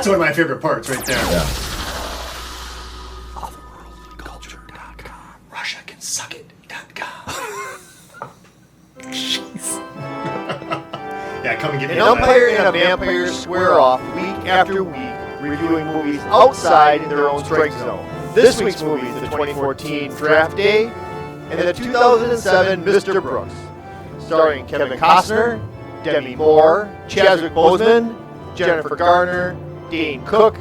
That's one of my favorite parts right there. Yeah. Otherworldlyculture.com. Russia can suck it.com. Jeez. Yeah, come and get me. An umpire and a vampire square off week after week, reviewing movies outside their own strike zone. This week's movie is the 2014 Draft Day and the 2007 Mr. Brooks, starring Kevin Costner, Demi Moore, Chadwick Boseman, Jennifer Garner, Dane Cook,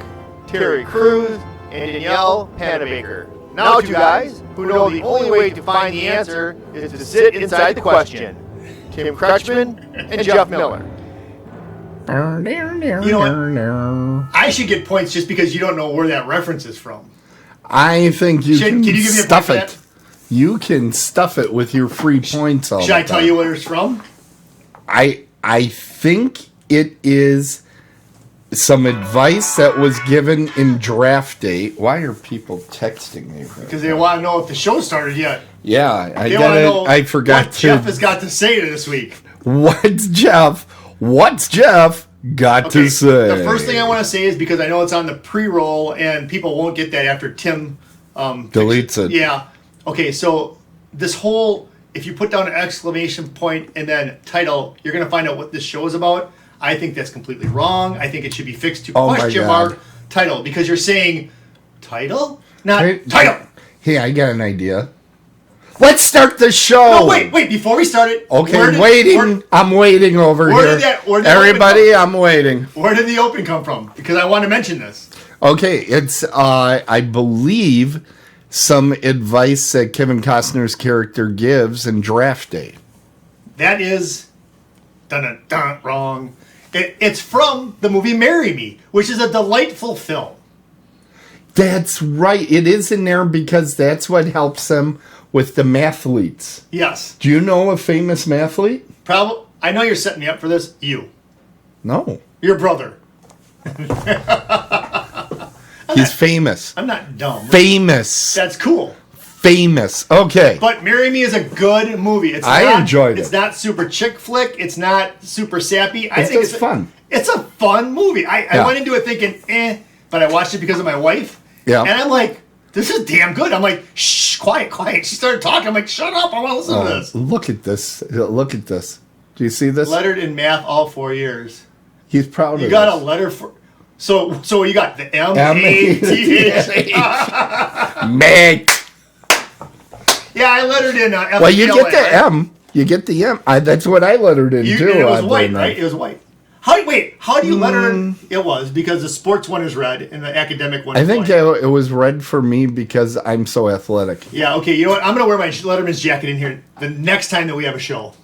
Terry Crews, and Danielle Panabaker. Now, two guys who know the only way to find the answer is to sit inside the question. Tim Kretschmann and Jeff Miller. You know what? I should get points just because you don't know where that reference is from. I think you can you give me a stuff point for it. that? You can stuff it with your free points all Should the I tell time. you where it's from? I think it is some advice that was given in Draft Day. Why are people texting me? Because they want to know if the show started yet. Yeah, They want to know I forgot what to. Jeff has got to say this week. What's Jeff got to say? The first thing I want to say is because I know it's on the pre-roll and people won't get that after Tim deletes it. Yeah. Okay, so this whole, if you put down an exclamation point and then title, you're going to find out what this show is about. I think that's completely wrong. I think it should be fixed to question mark title because you're saying title, not title. Hey, I got an idea. Let's start the show. No, wait. Before we start it. Okay, I'm waiting over here. Everybody, I'm waiting. Where did the open come from? Because I want to mention this. Okay, it's, I believe, some advice that Kevin Costner's character gives in Draft Day. That is wrong. It's from the movie Marry Me, which is a delightful film. That's right. It is in there because that's what helps them with the mathletes. Yes. Do you know a famous mathlete? Probably. I know you're setting me up for this. You. No. Your brother. He's famous. I'm not dumb. Famous. That's cool. Famous. Okay. But Marry Me is a good movie. I enjoyed it. It's not super chick flick. It's not super sappy. I think it's fun. It's a fun movie. I went into it thinking, but I watched it because of my wife. Yeah. And I'm like, this is damn good. I'm like, shh, quiet. She started talking. I'm like, shut up. I want to listen to this. Look at this. Look at this. Do you see this? Lettered in math all 4 years. He's proud of it. You got a letter for... So you got the M-A-T-H. Meg. Yeah, I lettered in F-E-L-A. Well, you get the M. You get the M. That's what I lettered in, too. It was white, right? It was white. How do you letter in? It was because the sports one is red and the academic one is white. I think it was red for me because I'm so athletic. Yeah, okay. You know what? I'm going to wear my Letterman's jacket in here the next time that we have a show.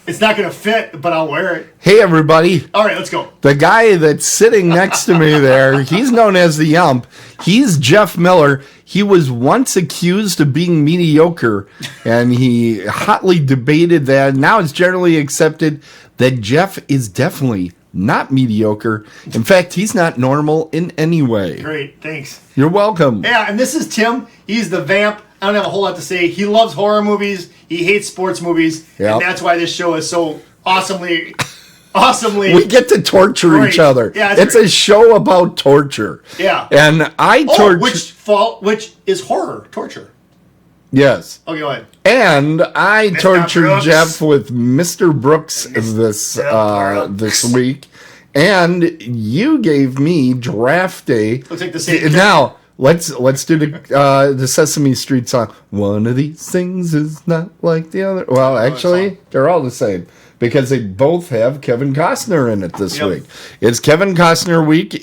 It's not going to fit, but I'll wear it. Hey, everybody. All right, let's go. The guy that's sitting next to me there, he's known as the Ump. He's Jeff Miller. He was once accused of being mediocre, and he hotly debated that. Now it's generally accepted that Jeff is definitely not mediocre. In fact, he's not normal in any way. Great, thanks. You're welcome. Yeah, and this is Tim. He's the vamp. I don't have a whole lot to say. He loves horror movies. He hates sports movies. Yep. And that's why this show is so awesomely... We get to torture each other. Yeah, it's a show about torture. Yeah. And I torture... which is horror, torture. Yes. Okay, go ahead. And I tortured Brooks. Jeff with Mr. Brooks this week. And you gave me Draft Day. Looks like the same. Now, let's do the Sesame Street song. One of these things is not like the other. Well, actually, they're all the same. Because they both have Kevin Costner in it this week. It's Kevin Costner week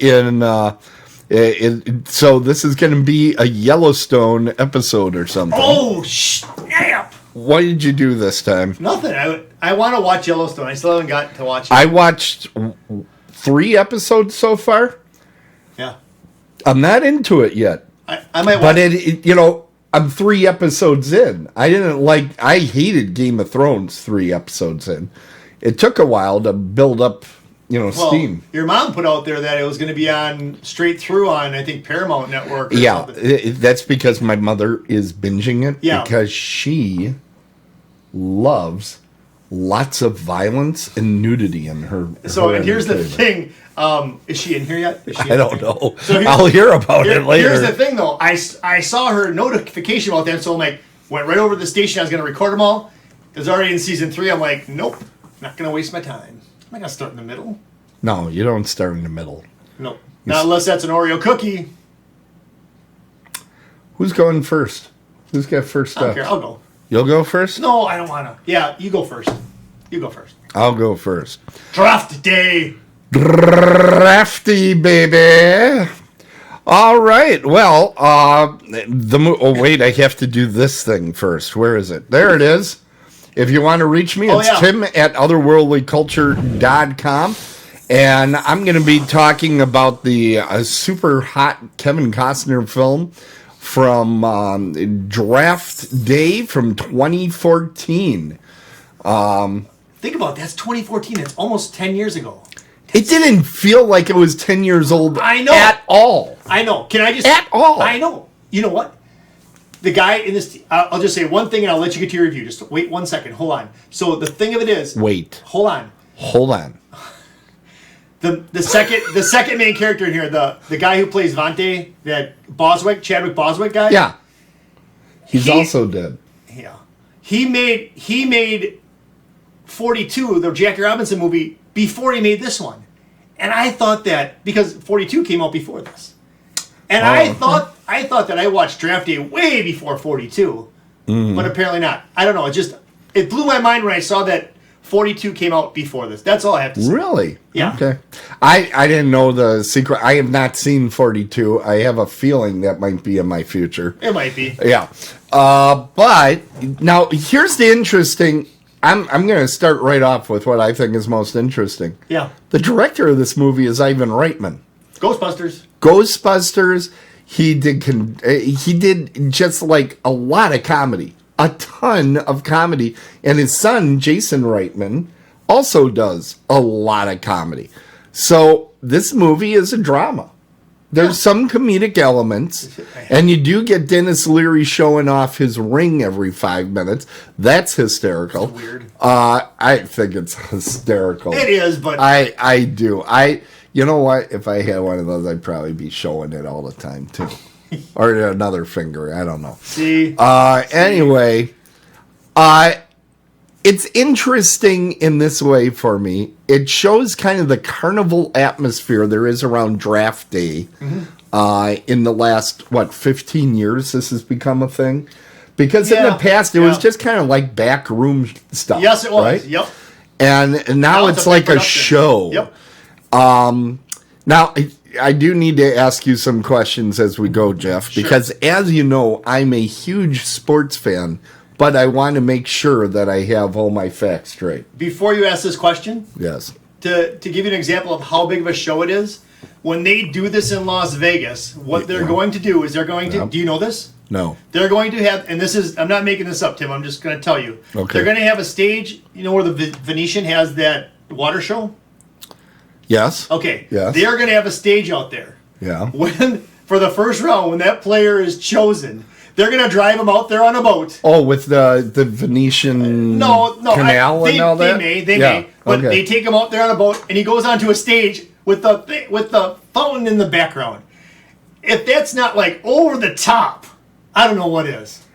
so this is going to be a Yellowstone episode or something. Oh, snap! What did you do this time? Nothing. I want to watch Yellowstone. I still haven't got to watch it. I watched 3 episodes so far. Yeah. I'm not into it yet. I might watch But I'm 3 episodes in. I hated Game of Thrones 3 episodes in. It took a while to build up, steam. Your mom put out there that it was going to be on straight through on, I think, Paramount Network or something. That's because my mother is binging it. Yeah. Because she loves lots of violence and nudity in her. So, and here's the thing. Is she in here yet? I don't know. So I'll hear about it later. Here's the thing, though. I saw her notification about that, so I'm like, went right over to the station. I was going to record them all. It was already in season 3. I'm like, nope, not going to waste my time. I'm not going to start in the middle. No, you don't start in the middle. Nope. Not unless that's an Oreo cookie. Who's going first? Who's got first I don't up? care. I'll go. You'll go first? No, I don't want to. Yeah, you go first. You go first. I'll go first. Draft day. Drafty, baby. All right. Well, oh, wait, I have to do this thing first. Where is it? There it is. If you want to reach me, it's Tim at otherworldlyculture.com. And I'm going to be talking about the super hot Kevin Costner film from Draft Day from 2014. Think about it. That's 2014. That's almost 10 years ago. It didn't feel like it was 10 years old at all. I know. Can I just... At all. I know. You know what? The guy in this... I'll just say one thing and I'll let you get to your review. Just wait 1 second. Hold on. So the thing of it is... Wait. Hold on. Hold on. The second main character in here, the guy who plays Vante, that Chadwick Boswick guy. Yeah. He also dead. Yeah. He made 42, the Jackie Robinson movie, before he made this one. And I thought that, because 42 came out before this. And I thought that I watched Draft Day way before 42. But apparently not. I don't know. It blew my mind when I saw that 42 came out before this. That's all I have to say. Really? Yeah. Okay. I didn't know the secret. I have not seen 42. I have a feeling that might be in my future. It might be. Yeah. But now here's the interesting... I'm going to start right off with what I think is most interesting. Yeah. The director of this movie is Ivan Reitman. Ghostbusters. He did just like a lot of comedy. A ton of comedy. And his son, Jason Reitman, also does a lot of comedy. So this movie is a drama. There's some comedic elements, and you do get Dennis Leary showing off his ring every 5 minutes. That's hysterical. That's weird. I think it's hysterical. It is, but... I do. You know what? If I had one of those, I'd probably be showing it all the time, too. Or another finger. I don't know. See? Anyway, it's interesting in this way for me. It shows kind of the carnival atmosphere there is around Draft Day. In the last, 15 years this has become a thing? Because in the past, it was just kind of like backroom stuff. Yes, it was. Right? Yep. And now it's like a show. Yep. Now, I do need to ask you some questions as we go, Jeff, because as you know, I'm a huge sports fan. But I want to make sure that I have all my facts straight. Before you ask this question, yes, to give you an example of how big of a show it is, when they do this in Las Vegas, what they're going to do is they're going to... Do you know this? No. They're going to have... And this is... I'm not making this up, Tim. I'm just going to tell you. Okay. They're going to have a stage, where the Venetian has that water show? Yes. Okay. Yes. They're going to have a stage out there. Yeah. For the first round, when that player is chosen... They're going to drive him out there on a boat. Oh, with the Venetian canal and all that? They may. But they take him out there on a boat, and he goes onto a stage with the fountain in the background. If that's not, like, over the top, I don't know what is.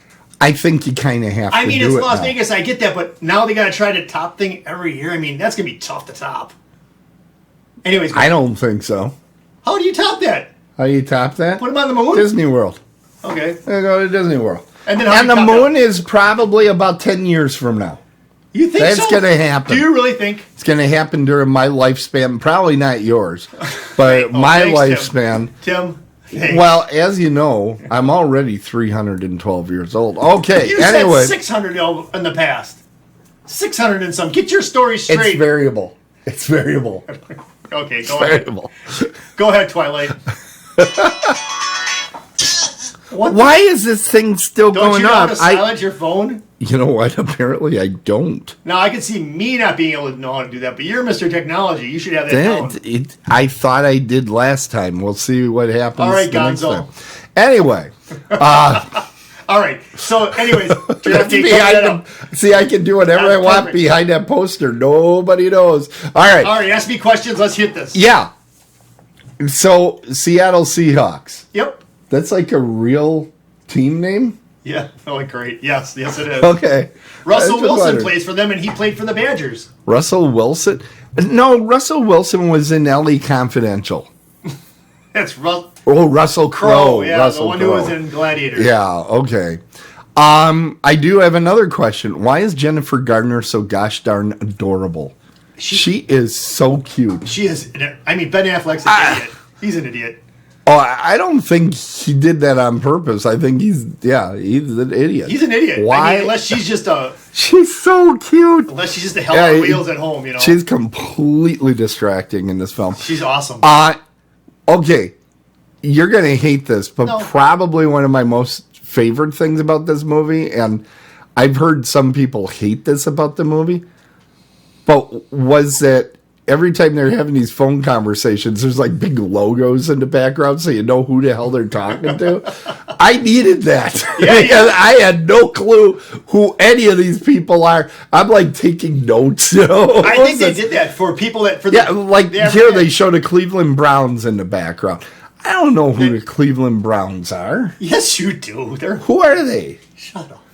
I think you kind of have to do it. I mean, it's Las Vegas, I get that, but now they got to try to top thing every year. I mean, that's going to be tough to top. Anyways. I don't think so. How do you top that? How do you top that? Put him on the moon? Disney World. Okay. Go to Disney World. And the moon is probably about 10 years from now. You think that's going to happen? Do you really think? It's going to happen during my lifespan. Probably not yours, but my lifespan. Tim. Well, as you know, I'm already 312 years old. Okay, you anyway. said 600 in the past. 600 and some. Get your story straight. It's variable. Okay, go ahead. Go ahead, Twilight. Why is this thing still going on? Don't you know how to silence your phone? You know what? Apparently I don't. Now, I can see me not being able to know how to do that, but you're Mr. Technology. You should have that down. I thought I did last time. We'll see what happens. All right, next Gonzo. time. Anyway. All All right. So, anyways, draft day Behind coming up. See, I can do whatever That's I want perfect. behind that poster. Nobody knows. All right. All right, ask me questions. Let's hit this. Yeah. So, Seattle Seahawks. Yep. That's like a real team name? Yeah. Oh, great. Yes, it is. Okay. Russell I just Wilson wondered. plays for them, and he played for the Badgers. Russell Wilson? No, Russell Wilson was in LA Confidential. That's Russell Oh, Russell Crowe. Crowe. Yeah, Russell the one Crowe. who was in Gladiator. Yeah, okay. I do have another question. Why is Jennifer Gardner so gosh darn adorable? She is so cute. She is. I mean, Ben Affleck's an idiot. He's an idiot. Oh, I don't think he did that on purpose. I think he's an idiot. He's an idiot. Why? I mean, unless she's just a hell on wheels at home, you know. She's completely distracting in this film. She's awesome. Okay, you're going to hate this, but No. probably one of my most favorite things about this movie, and I've heard some people hate this about the movie, but was that every time they're having these phone conversations, there's like big logos in the background so you know who the hell they're talking to. I needed that. Yeah. Because I had no clue who any of these people are. I'm like taking notes. You know? I think they did that for people that Here they show the Cleveland Browns in the background. I don't know who the Cleveland Browns are. Yes, you do. Who are they? Shut up.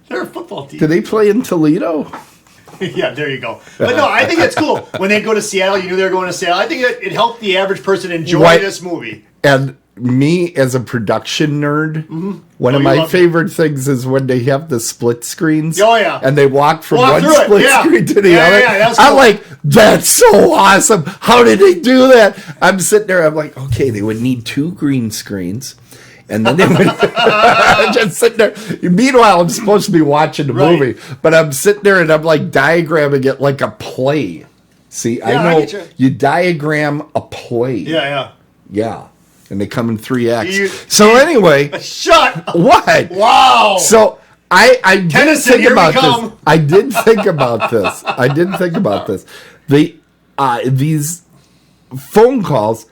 They're a football team. Do they play in Toledo? Yeah, there you go. But no, I think it's cool. When they go to Seattle, you knew they were going to Seattle. I think it helped the average person enjoy this movie. And me, as a production nerd, one Oh, of you my loved favorite things is when they have the split screens. Oh, yeah. And they walk from one through it, split yeah. screen to the Yeah, other. yeah, that's I'm cool. like, that's so awesome. How did they do that? I'm sitting there, I'm like, okay, they would need 2 green screens. And then they would I'm just sitting there. Meanwhile, I'm supposed to be watching the Right. movie, but I'm sitting there and I'm like diagramming it like a play. See, Yeah, I I know get you diagram a play. Yeah. Yeah. And they come in 3X. You- Anyway, Shut up. what? Wow. So I did Tennyson, think here we about come. this. I did think about this. I did think about this. These phone calls,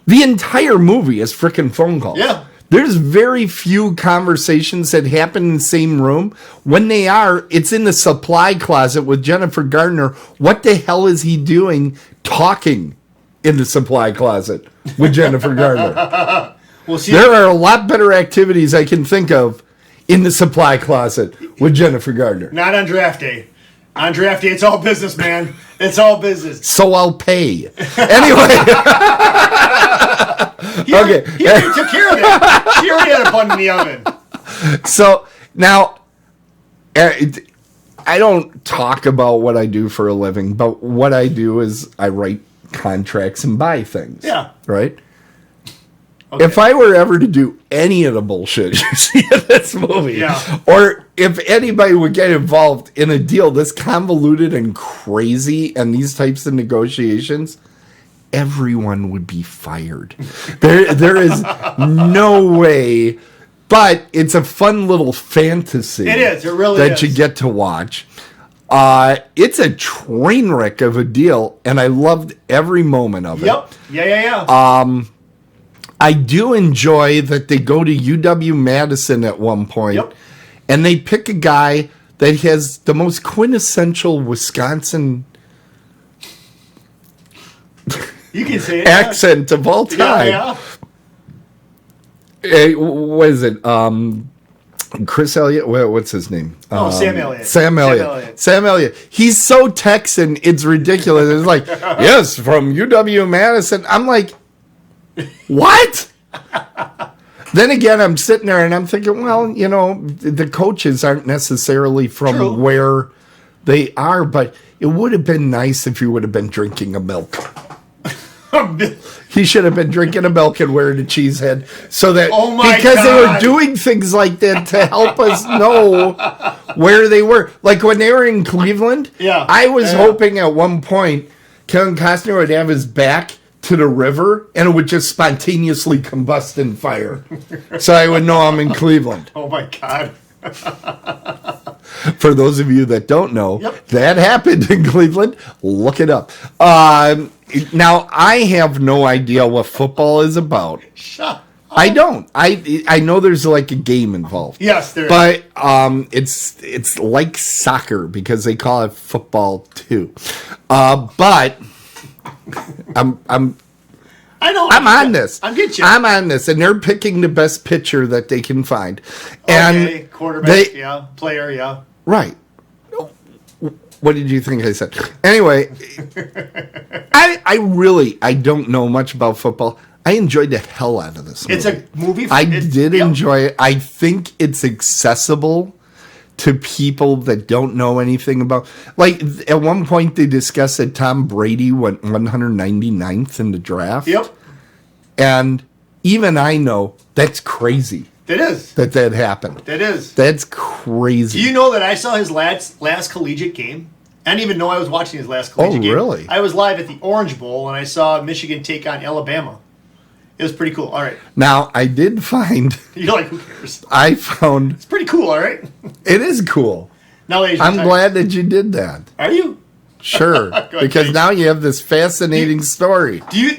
the entire movie is freaking phone calls. Yeah. There's very few conversations that happen in the same room. When they are, it's in the supply closet with Jennifer Gardner. What the hell is he doing talking in the supply closet with Jennifer Gardner? Well, see, There are a lot better activities I can think of in the supply closet with Jennifer Gardner. not on draft day. On draft day, it's all business, man. It's all business. So I'll pay. Anyway. He already took care of it. She already had a bun in the oven. So now, I don't talk about what I do for a living, but what I do is I write contracts and buy things. Yeah. Right? Okay. If I were ever to do any of the bullshit you see in this movie, Yeah. or if anybody would get involved in a deal this convoluted and crazy and these types of negotiations, everyone would be fired. There is no way, but it's a fun little fantasy. It is. It really that is. you get to watch. It's a train wreck of a deal, and I loved every moment of it. Yep. Yeah. I do enjoy that they go to UW-Madison at one point, Yep. and they pick a guy that has the most quintessential Wisconsin You can say it. accent of all time. Yeah. What is it? Chris Elliott? What's his name? Sam Elliott. Sam Elliott. Sam Elliott. He's so Texan, it's ridiculous. It's like, yes, from UW-Madison. I'm like, what? Then again, I'm sitting there and I'm thinking, well, you know, the coaches aren't necessarily from True. where they are, but it would have been nice if you would have been drinking a milk. He should have been drinking a milk and wearing a cheese head, so that Oh my because they were God. doing things like that to help us know where they were. Like when they were in Cleveland, Yeah. I was Yeah. hoping at one point Kevin Costner would have his back to the river and it would just spontaneously combust in fire, so I would know I'm in Cleveland. Oh my God. For those of you that don't know, Yep. that happened in Cleveland. Look it up. Now, I have no idea what football is about. Shut I don't. I know there's like a game involved. Yes, there is. But it's like soccer because they call it football too. But I know. I'm on this. I'm getting you. I'm on this, and they're picking the best pitcher that they can find. Okay, And quarterback, player, yeah. Right. What did you think I said? Anyway, I don't know much about football. I enjoyed the hell out of this movie. It's a movie. I did enjoy it. I think it's accessible to people that don't know anything about. Like, at one point, they discussed that Tom Brady went 199th in the draft. Yep. And even I know that's crazy. It is. That happened. It is. That's crazy. Do you know that I saw his last collegiate game? I didn't even know I was watching his last collegiate game. Oh, really? I was live at the Orange Bowl, and I saw Michigan take on Alabama. It was pretty cool. All right. Now, I did find... You're like, who cares? I found... It's pretty cool, all right? It is cool. Now, I'm glad that you did that. Are you? Sure. Because now you have this fascinating story. Do you...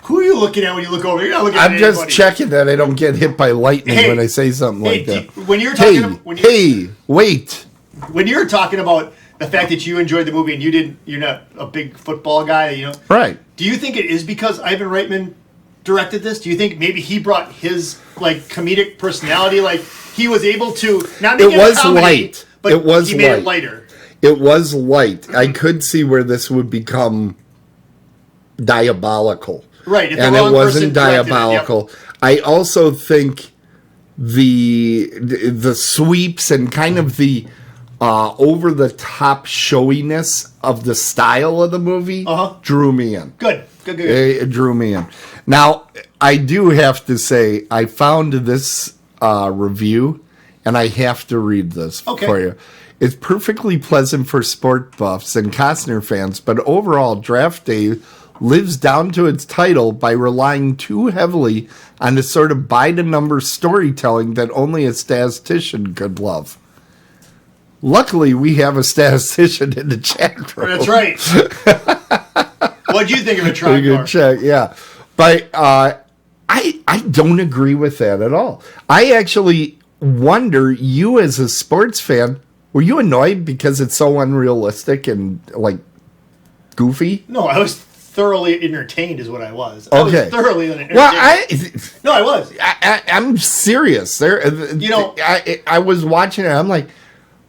Who are you looking at when you look over? You're not looking at I'm just anybody. checking that I don't get hit by lightning when I say something like that. When you're talking... Wait. When you're talking about the fact that you enjoyed the movie and you're not a big football guy, you know... Right. Do you think it is because Ivan Reitman directed this? Do you think maybe he brought his like comedic personality, like he was able to not make it a comedy, light, but it was he made light. it lighter. It was light. I could see where this would become diabolical. Right, if the and wrong it wasn't person directed it, diabolical. I also think the sweeps and kind of the over the top showiness of the style of the movie drew me in. Good. It drew me in. Now, I do have to say, I found this review, and I have to read this for you. It's perfectly pleasant for sport buffs and Costner fans, but overall, Draft Day lives down to its title by relying too heavily on the sort of by-the-number storytelling that only a statistician could love. Luckily, we have a statistician in the chat room. That's right. What'd you think of it, Tricor? Check, yeah. But I don't agree with that at all. I actually wonder, you as a sports fan, were you annoyed because it's so unrealistic and, like, goofy? No, I was thoroughly entertained is what I was. Okay. I was thoroughly entertained. Well, I was. I'm serious. I was watching it. I'm like,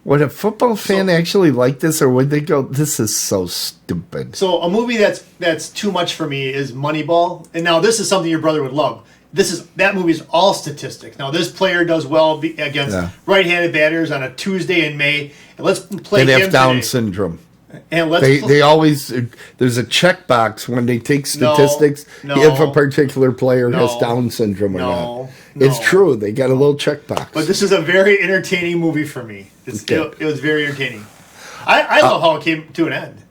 would a football fan actually like this, or would they go, this is so stupid? So a movie that's too much for me is Moneyball. And now this is something your brother would love. That movie is all statistics. Now this player does well against right-handed batters on a Tuesday in May. And let's play They him have Down today. syndrome. And They always, there's a checkbox when they take statistics if a particular player has Down syndrome or not. It's true. They got a little checkbox. But this is a very entertaining movie for me. It was very entertaining. I love how it came to an end.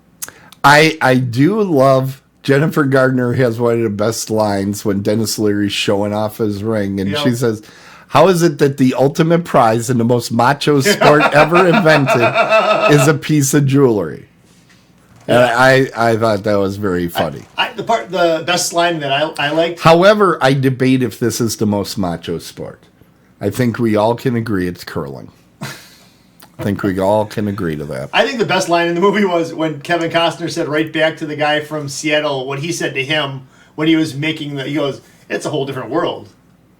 I do love Jennifer Gardner has one of the best lines when Dennis Leary's showing off his ring, and she says, "How is it that the ultimate prize in the most macho sport ever invented is a piece of jewelry?" And I thought that was very funny. The best line that I liked. However, I debate if this is the most macho sport. I think we all can agree it's curling. I think we all can agree to that. I think the best line in the movie was when Kevin Costner said right back to the guy from Seattle what he said to him when he was making he goes, "It's a whole different world.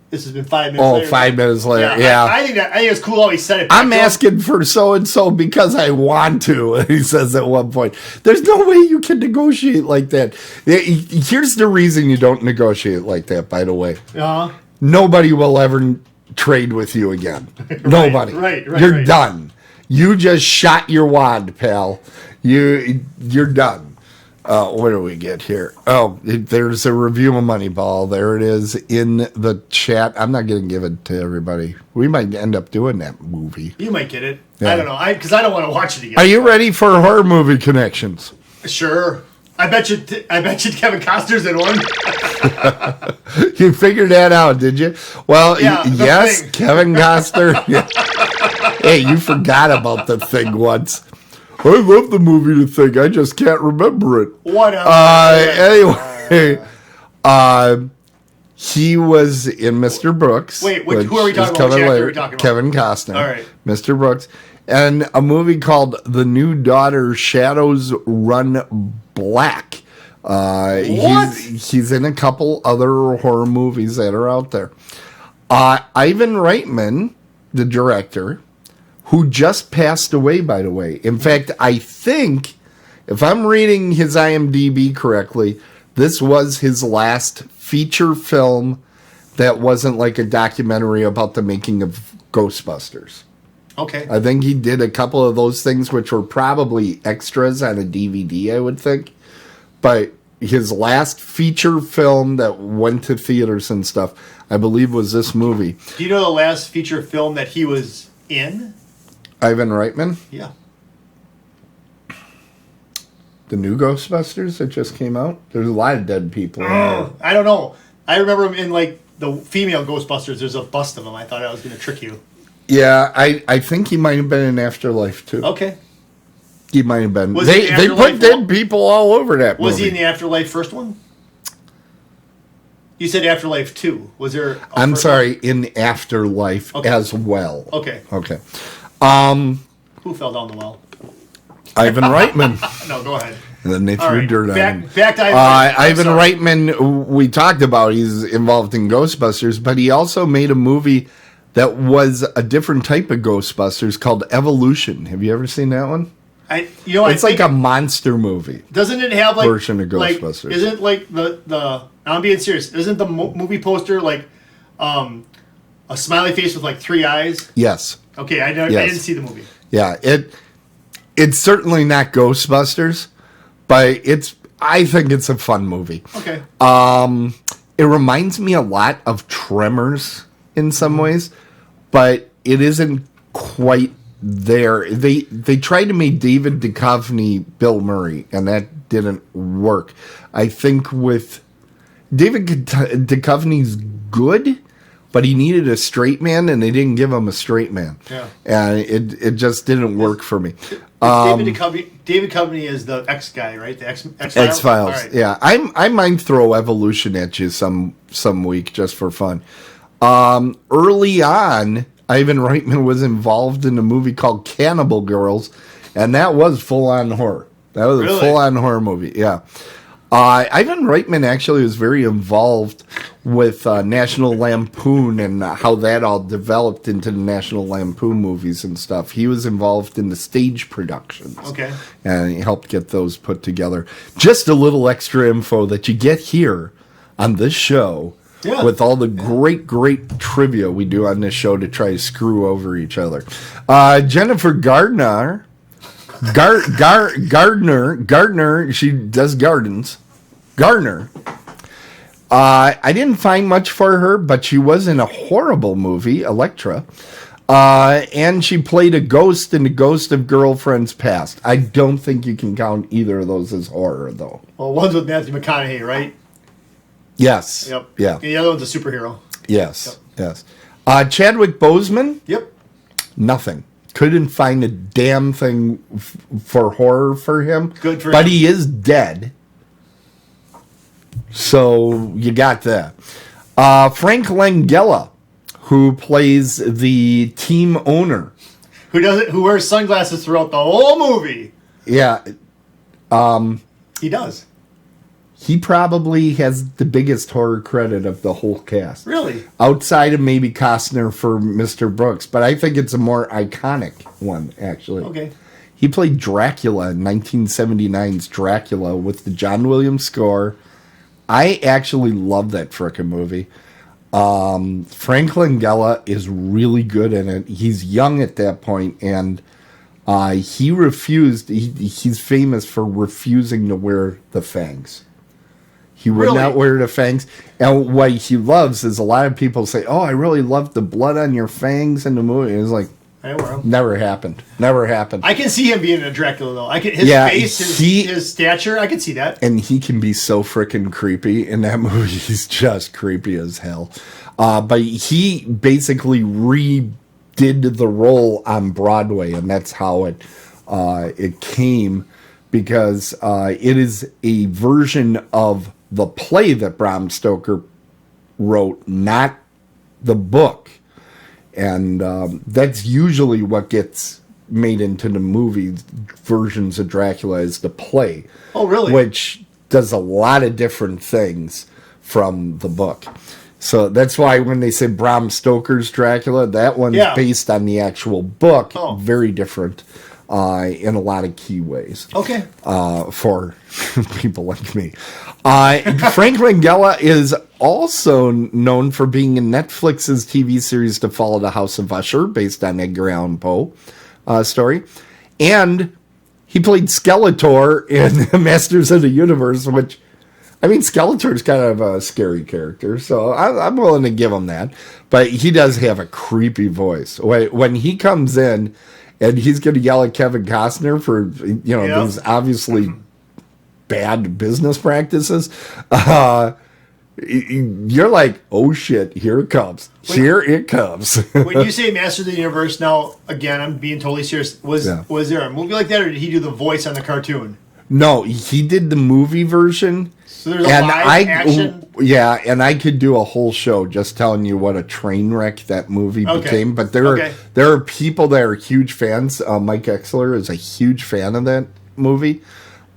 This has been 5 minutes later." 5 minutes later, yeah. I think it's cool how he said it. I'm asking for so-and-so because I want to, he says at one point. There's no way you can negotiate like that. Here's the reason you don't negotiate like that, by the way. Nobody will ever trade with you again. Nobody. Right. You're done. You just shot your wand, pal. You're done. What do we get here? Oh, there's a review of Moneyball. There it is in the chat. I'm not going to give it to everybody. We might end up doing that movie. You might get it. Yeah. I don't know. Because I don't want to watch it again. Are you ready for horror movie connections? Sure. I bet you Kevin Costner's in one. You figured that out, did you? Well, yes, Thing. Kevin Costner. Hey, you forgot about the Thing once. I love the movie The Thing. I just can't remember it. Whatever. Anyway, He was in Mr. Brooks. Wait, who are we talking about? Which actor are we talking about? Kevin Costner. All right. Mr. Brooks. And a movie called The New Daughter, Shadows Run Black. What? He's in a couple other horror movies that are out there. Ivan Reitman, the director, who just passed away, by the way. In fact, I think, if I'm reading his IMDb correctly, this was his last feature film that wasn't like a documentary about the making of Ghostbusters. Okay. I think he did a couple of those things, which were probably extras on a DVD, I would think. But his last feature film that went to theaters and stuff, I believe, was this movie. Do you know the last feature film that he was in? Ivan Reitman? Yeah. The new Ghostbusters that just came out? There's a lot of dead people in there. I don't know. I remember him in, like, the female Ghostbusters. There's a bust of him. I thought I was going to trick you. Yeah, I think he might have been in Afterlife, too. Okay. He might have been. Was They he in put Afterlife dead one? people all over that movie. Was he in the Afterlife first one? You said Afterlife 2. Was there a I'm first sorry, in Afterlife Okay. as well. Okay. Okay. Who fell down the well? Ivan Reitman. No, go ahead. And then they All threw right. dirt on him. Back to Ivan. Ivan Reitman, we talked about, he's involved in Ghostbusters, but he also made a movie that was a different type of Ghostbusters called Evolution. Have you ever seen that one? It's like a monster movie. Doesn't it have like version of Ghostbusters? Like, isn't like the I'm being serious. Isn't the movie poster like a smiley face with like 3 eyes? Yes. Okay, I didn't see the movie. Yeah, it's certainly not Ghostbusters, but I think it's a fun movie. Okay. It reminds me a lot of Tremors in some ways, but it isn't quite there. They tried to make David Duchovny Bill Murray, and that didn't work. I think with David Duchovny's good, but he needed a straight man, and they didn't give him a straight man. Yeah. And it just didn't work for me. David Duchovny is the X guy, right? The X-Files? X-Files, All right. yeah. I might throw Evolution at you some week just for fun. Early on, Ivan Reitman was involved in a movie called Cannibal Girls, and that was full-on horror. That was Really? a full-on horror movie, yeah. Ivan Reitman actually was very involved with National Lampoon and how that all developed into the National Lampoon movies and stuff. He was involved in the stage productions. Okay. And he helped get those put together. Just a little extra info that you get here on this show. Yeah. With all the great trivia we do on this show to try to screw over each other. Jennifer Gardner, she does gardens. Gardner. I didn't find much for her, but she was in a horrible movie, Elektra. And she played a ghost in The Ghost of Girlfriends Past. I don't think you can count either of those as horror, though. Well, one's with Matthew McConaughey, right? Yes. Yep. Yeah. And the other one's a superhero. Yes. Yes. Chadwick Boseman. Yep. Nothing. Couldn't find a damn thing for horror for him. Good for him. But he is dead. So you got that. Frank Langella, who plays the team owner. Who wears sunglasses throughout the whole movie. Yeah. He does. He probably has the biggest horror credit of the whole cast. Really? Outside of maybe Costner for Mr. Brooks. But I think it's a more iconic one, actually. Okay. He played Dracula in 1979's Dracula with the John Williams score. I actually love that frickin' movie. Frank Langella is really good in it. He's young at that point, and he refused. He's famous for refusing to wear the fangs. He would not wear the fangs. And what he loves is a lot of people say, "Oh, I really love the blood on your fangs in the movie." And it's like, I wear them. never happened. Never happened. I can see him being a Dracula though. His face, his stature. I can see that. And he can be so freaking creepy in that movie. He's just creepy as hell. But he basically redid the role on Broadway, and that's how it came, because it is a version of the play that Bram Stoker wrote, not the book. And that's usually what gets made into the movie versions of Dracula is the play. Oh, really? Which does a lot of different things from the book. So that's why when they say Bram Stoker's Dracula, that one's based on the actual book. Oh. Very different in a lot of key ways. Okay. For people like me. Frank Langella is also known for being in Netflix's TV series To Follow the House of Usher, based on Edgar Allan Poe story. And he played Skeletor in Masters of the Universe, which, I mean, Skeletor's kind of a scary character, so I'm willing to give him that. But he does have a creepy voice. When he comes in and he's going to yell at Kevin Costner for, those obviously bad business practices, you're like, oh shit, here it comes. Here it comes. When you say Master of the Universe, now, again, I'm being totally serious. Was there a movie like that, or did he do the voice on the cartoon? No, he did the movie version. So there's a live action? Yeah, and I could do a whole show just telling you what a train wreck that movie became. But there are people that are huge fans. Mike Exler is a huge fan of that movie.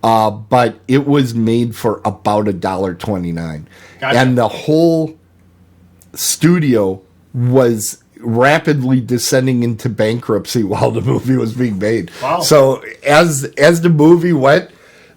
But it was made for about $1.29. Gotcha. And the whole studio was rapidly descending into bankruptcy while the movie was being made. Wow. So as the movie went,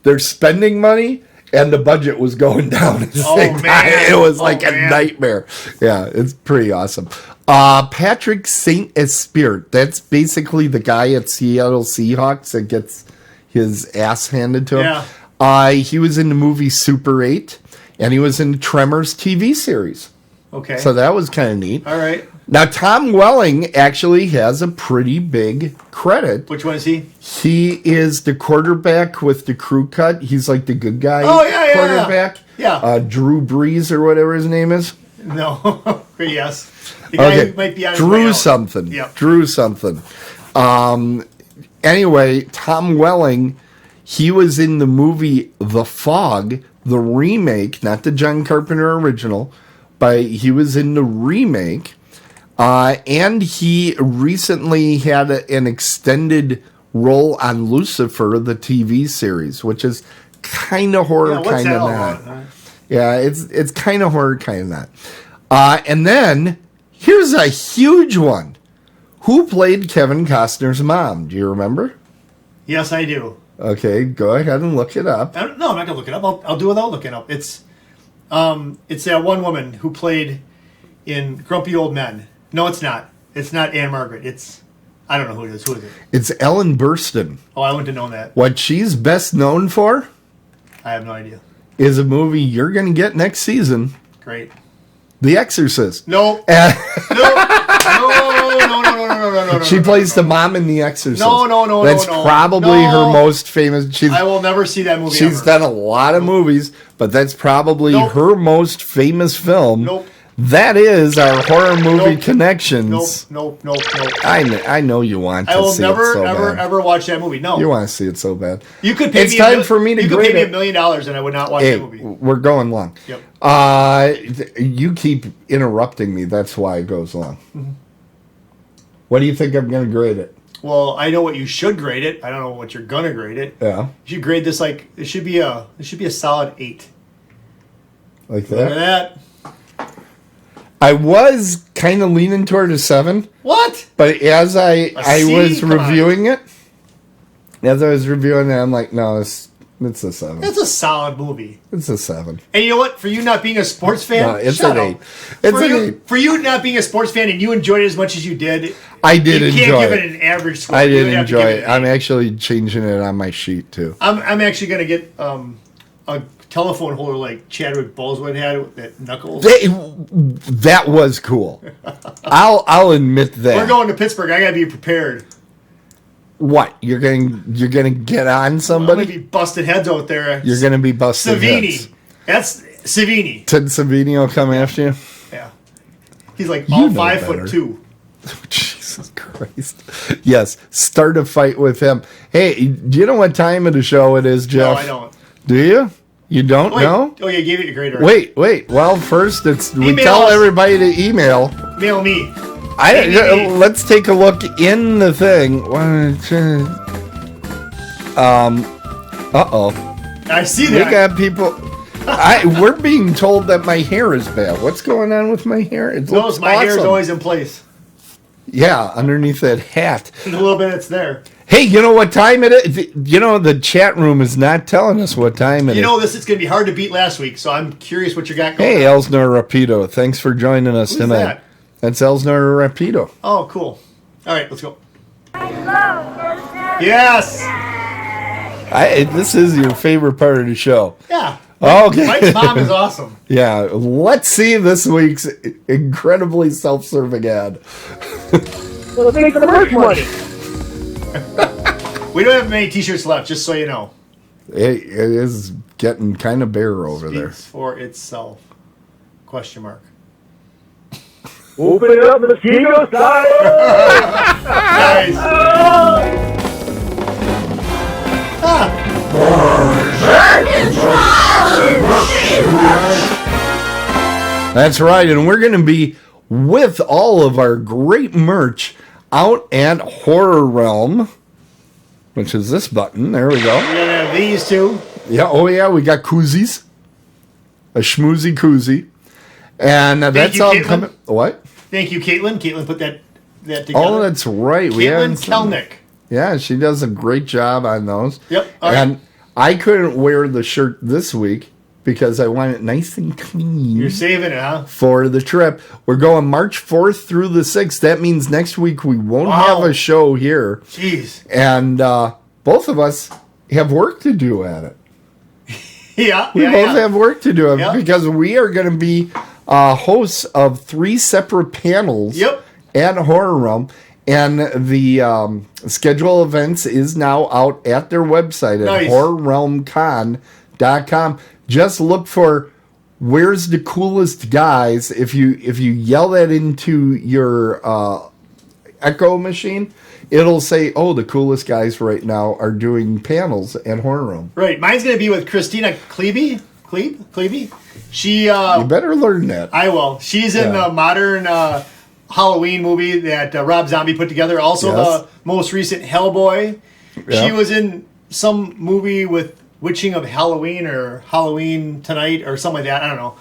they're spending money and the budget was going down at the same time. It was like a nightmare. Yeah, it's pretty awesome. Patrick St. Espert, that's basically the guy at Seattle Seahawks that gets his ass handed to him. Yeah. He was in the movie Super 8, and he was in the Tremors TV series. Okay. So that was kind of neat. All right. Now, Tom Welling actually has a pretty big credit. Which one is he? He is the quarterback with the crew cut. He's like the good guy quarterback. Yeah. Drew Brees or whatever his name is. No. Yes. The guy who might be on Drew something. Yep. Drew something. Anyway, Tom Welling, he was in the movie The Fog, the remake, not the John Carpenter original, but he was in the remake. And he recently had an extended role on Lucifer, the TV series, which is kind of horror, kind of not. Yeah, it's kind of horror, kind of not. And then, here's a huge one. Who played Kevin Costner's mom? Do you remember? Yes, I do. Okay, go ahead and look it up. No, I'm not going to look it up. I'll do it without looking up. It's that one woman who played in Grumpy Old Men. No, it's not. It's not Anne Margaret. I don't know who it is. Who is it? It's Ellen Burstyn. Oh, I wouldn't have known that. What she's best known for? I have no idea. Is a movie you're going to get next season. Great. The Exorcist. No. No. She plays the mom in The Exorcist. No. That's probably her most famous. I will never see that movie. She's done a lot of movies, but that's probably her most famous film. Nope. That is our horror movie connections. Nope. I know you want to see it so bad. I will never, ever watch that movie. No. You want to see it so bad. You could pay it's time for me to You could pay me $1 million and I would not watch that movie. We're going long. Yep. You keep interrupting me. That's why it goes long. Mm-hmm. What do you think I'm going to grade it? Well, I know what you should grade it. I don't know what you're going to grade it. Yeah. You should grade this like it should be a solid 8. Like that? Look at that. I was kind of leaning toward a 7. What? But as I was reviewing it, I'm like, no, it's a 7. It's a solid movie. It's a 7. And you know what? For you not being a sports fan, no, it's an 8. It's an 8. For you not being a sports fan and you enjoyed it as much as you did, I did enjoy it. You can't give it an average score. I did enjoy it. I'm actually changing it on my sheet too. I'm actually going to get a telephone holder like Chadwick Boseman had with that knuckles. That was cool. I'll admit that. We're going to Pittsburgh. I got to be prepared. What? You're gonna get on somebody? I'm gonna be busting heads out there. You're gonna be busting heads. That's Savini. Ted Savini will come after you? Yeah. He's like all 5'2". Oh, Jesus Christ. Yes. Start a fight with him. Hey, do you know what time of the show it is, Jeff? No, I don't. Do you? You don't know? Oh, yeah, you gave it your grade already. Wait. Well, first we Email tell us. everybody to email. Mail me. Let's take a look in the thing. I see We that. got people. We're being told that my hair is bad. What's going on with my hair? It looks my hair's awesome. always in place. Yeah, underneath that hat. In a little bit, it's there. Hey, you know what time it is? You know, the chat room is not telling us what time it is. You know, this is going to be hard to beat last week, so I'm curious what you got going Hey, on. Elsner Rapido. Thanks for joining us Who's tonight. that? That's Elsner Rapido. Oh, cool. All right, let's go. Yes. This is your favorite part of the show. Yeah. Okay. Mike's mom is awesome. Yeah, let's see this week's incredibly self-serving ad. Well, thanks for the merch money. We don't have many T-shirts left, just so you know. It is getting kind of bare over there. Speaks for itself. Question mark. Open it up, mosquito style. Nice. That's right, and we're going to be with all of our great merch out at Horror Realm, which is this button. There we go. We're going to have these two. Yeah, oh yeah, we got koozies. A schmoozy koozie. And that's you, all Caitlin. coming. What? Thank you, Caitlin. Caitlin put that together. Oh, that's right. Caitlin Kelnick. Yeah, she does a great job on those. Yep. All right. And I couldn't wear the shirt this week because I want it nice and clean. You're saving it, huh? For the trip. We're going March 4th through the 6th. That means next week we won't Wow. have a show here. Jeez. And both of us have work to do at it. Yeah. We both have work to do Yep. because we are going to be hosts of 3 separate panels at Horror Realm. And the schedule of events is now out at their website at Nice. horrorrealmcon.com. Just look for where's the coolest guys. If you yell that into your echo machine, it'll say, oh, the coolest guys right now are doing panels at Horror Realm. Right. Mine's going to be with Christina Klebe. Klebe? She, You better learn that. I will. She's in the modern Halloween movie that Rob Zombie put together. Also the most recent Hellboy. Yeah. She was in some movie with Witching of Halloween or Halloween Tonight or something like that. I don't know.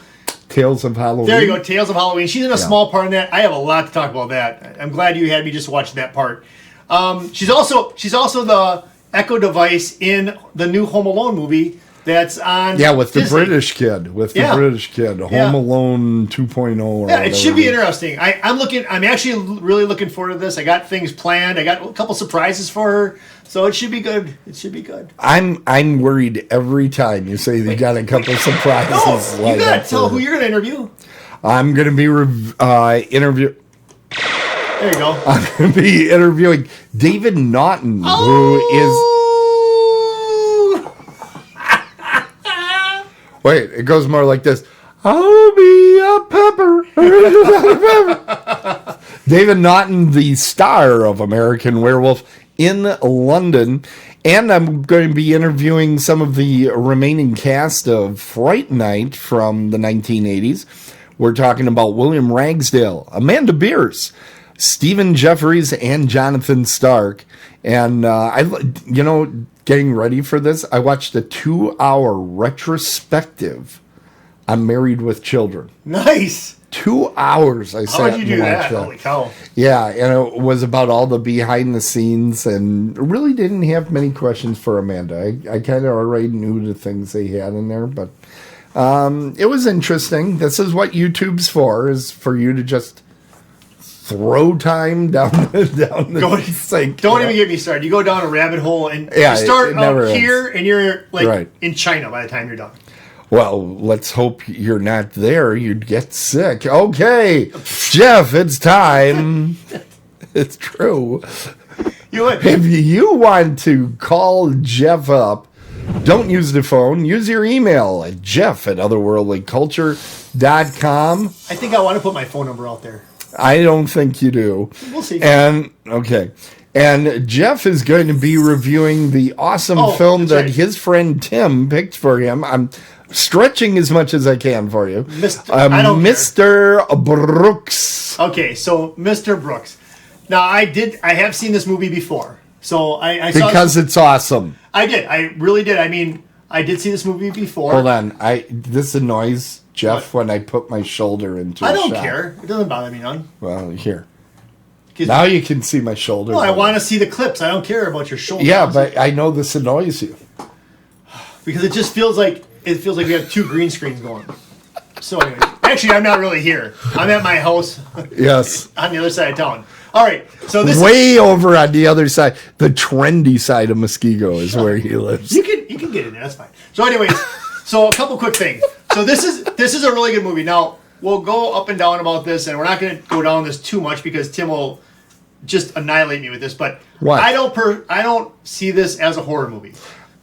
Tales of Halloween. There you go, Tales of Halloween. She's in a small part in that. I have a lot to talk about that. I'm glad you had me just watch that part. She's also the Echo device in the new Home Alone movie that's on with the Disney. British kid. Home Alone 2.0. Or Yeah, it should be whatever. interesting. I'm actually really looking forward to this. I got things planned. I got a couple surprises for her, so it should be good. It should be good. I'm worried every time you say you got a couple surprises. No, you lined gotta up tell for who her. you're gonna interview. I'm going to be interview. There you go. I'm going to be interviewing David Naughton, who is. Wait, it goes more like this. I'll be a pepper. David Naughton, the star of American Werewolf in London. And I'm going to be interviewing some of the remaining cast of Fright Night from the 1980s. We're talking about William Ragsdale, Amanda Beers, Stephen Jeffries, and Jonathan Stark. And getting ready for this, I watched a 2-hour retrospective on Married with Children. Nice. 2 hours I How sat would you and do watched that? Holy cow. Yeah, and it was about all the behind the scenes and really didn't have many questions for Amanda. I kind of already knew the things they had in there, but it was interesting. This is what YouTube's for, is for you to just throw time down the sink. Don't even get me started. You go down a rabbit hole and Yeah, you start it never up here and you're Right. in China by the time you're done. Well, let's hope you're not there. You'd get sick. Okay, Jeff, it's time. It's true. You would. If you want to call Jeff up, don't use the phone. Use your email at jeff@otherworldlyculture.com. I think I want to put my phone number out there. I don't think you do. We'll see. And Jeff is going to be reviewing the awesome film that's that right. his friend Tim picked for him. stretching as much as I can for you. I don't care. Mr. Brooks. Okay, so Mr. Brooks. Now, I have seen this movie before. So I saw Because it's awesome. I did. I really did. I mean, I did see this movie before. Hold on. This annoys Jeff when I put my shoulder into I a don't shot. care. It doesn't bother me none. Well, here. Now you can see my shoulder. Well, I want to see the clips. I don't care about your shoulder. Yeah, but I know this annoys you. Because it just feels like we have 2 green screens going. So anyway, actually, I'm not really here. I'm at my house. Yes. On the other side of town. All right. So this way over on the other side, the trendy side of Muskego is where he lives. You can get in there. That's fine. So anyways, so a couple quick things. So this is a really good movie. Now we'll go up and down about this, and we're not going to go down this too much because Tim will just annihilate me with this. But what? I don't see this as a horror movie.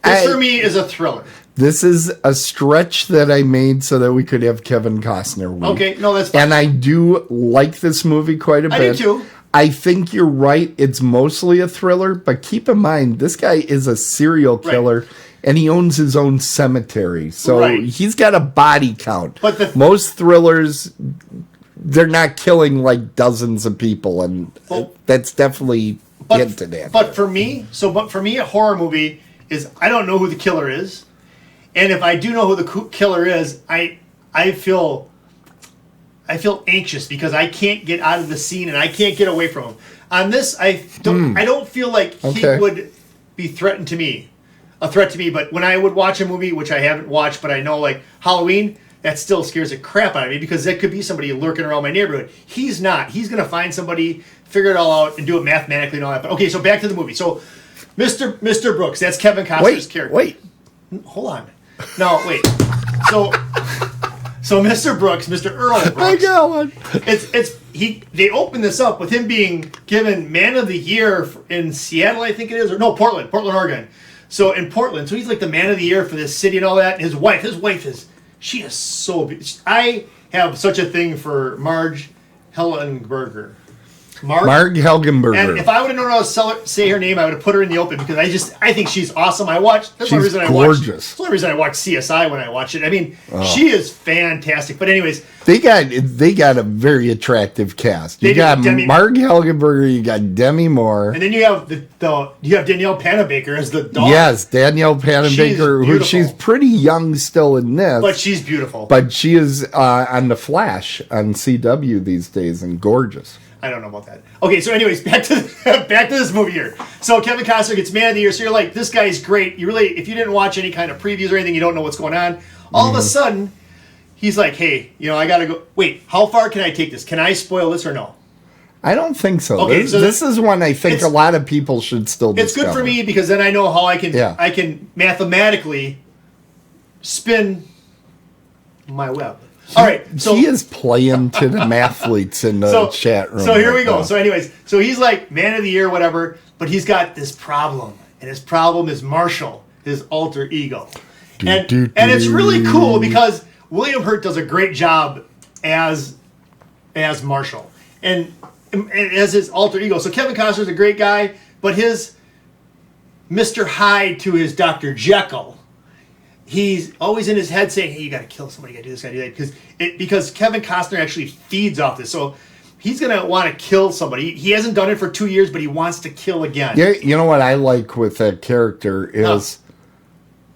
This for me is a thriller. This is a stretch that I made so that we could have Kevin Costner week. Okay, no, that's fine. And I do like this movie quite a bit. I do too. I think you're right. It's mostly a thriller, but keep in mind, this guy is a serial killer, right, and he owns his own cemetery. So right, he's got a body count. But most thrillers, they're not killing like dozens of people, and that's definitely into that. But for me, a horror movie is I don't know who the killer is. And if I do know who the killer is, I feel anxious because I can't get out of the scene and I can't get away from him. On this, I don't feel like he would be a threat to me. But when I would watch a movie, which I haven't watched, but I know like Halloween, that still scares the crap out of me because that could be somebody lurking around my neighborhood. He's not. He's going to find somebody, figure it all out, and do it mathematically and all that. But okay, so back to the movie. So Mr. Brooks, that's Kevin Costner's character. Wait. Hold on. No, wait. So Mr. Brooks, Mr. Earl Brooks. I got one. They open this up with him being given Man of the Year in Seattle, I think it is, or no, Portland, Oregon. So in Portland, so he's like the Man of the Year for this city and all that. And his wife she is so beautiful. I have such a thing for Marge Helgenberger. Marg Helgenberger. And if I would have known how to say her name, I would have put her in the open because I think she's awesome. That's the only reason I watch CSI when I watch it. I mean, She is fantastic. But anyways, they got a very attractive cast. You got Marg Helgenberger, you got Demi Moore, and then you have you have Danielle Panabaker as the dog. Yes, Danielle Panabaker, she's pretty young still in this, but she's beautiful. But she is on The Flash on CW these days and gorgeous. I don't know about that. Okay, so anyways, back to this movie here. So Kevin Costner gets Man of the Year. So you're like, this guy's great. You really, if you didn't watch any kind of previews or anything, you don't know what's going on. All of a sudden, he's like, hey, I got to go. Wait, how far can I take this? Can I spoil this or no? I don't think so. Okay, this is one I think a lot of people should still discover. It's good for me because then I know how I can mathematically spin my web. All right, so he is playing to the mathletes in the chat room. So here we go. So anyways, so he's like Man of the Year, whatever, but he's got this problem, and his problem is Marshall, his alter ego, and it's really cool because William Hurt does a great job as Marshall and as his alter ego. So Kevin Costner's a great guy, but his Mr. Hyde to his Dr. Jekyll. He's always in his head saying, hey, you got to kill somebody, you got to do this, got to do that. Because Kevin Costner actually feeds off this. So he's going to want to kill somebody. He hasn't done it for 2 years, but he wants to kill again. Yeah, you know what I like with that character is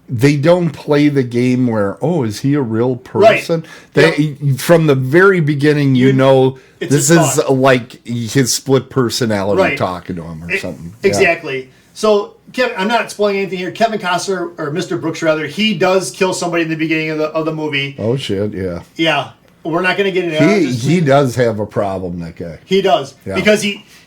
they don't play the game where, is he a real person? Right. From the very beginning, this is like his split personality talking to him or something. Exactly. Yeah. So, Kevin, I'm not spoiling anything here. Kevin Costner, or Mr. Brooks rather, he does kill somebody in the beginning of the movie. Oh shit! Yeah. Yeah, we're not going to get into that. He does have a problem. That guy. He does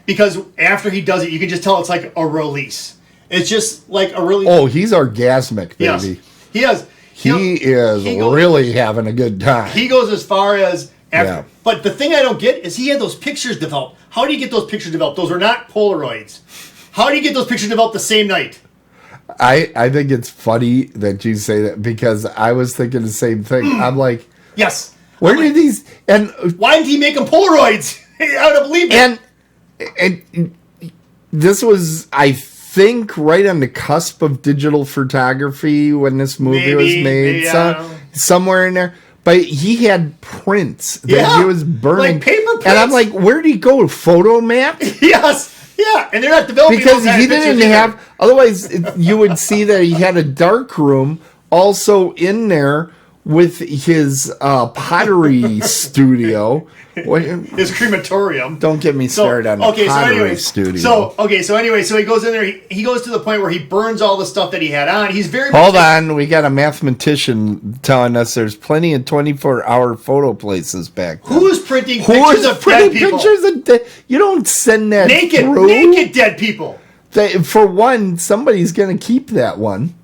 because after he does it, you can just tell it's like a release. It's just like a release. Oh, he's orgasmic, baby. Yes, he is. He is really having a good time. He goes as far as after. Yeah. But the thing I don't get is he had those pictures developed. How do you get those pictures developed? Those are not Polaroids. How do you get those pictures developed the same night? I think it's funny that you say that because I was thinking the same thing. I'm like, yes. Where did these and why didn't he make them Polaroids? I would have believed it. And this was, I think right on the cusp of digital photography when this movie was made, somewhere in there. But he had prints that he was burning. Like paper prints. And I'm like, where'd he go? Photo map? Yes. Yeah, and they're not developing because he didn't have. Otherwise, you would see that he had a dark room also in there with his pottery studio. His crematorium. Don't get me started on the pottery studio. So he goes in there. He goes to the point where he burns all the stuff that he had on. He's very. Hold on, we got a mathematician telling us there's plenty of 24-hour photo places back then. Who's printing pictures of dead people? Pictures of you don't send that naked dead people. For one, somebody's going to keep that one.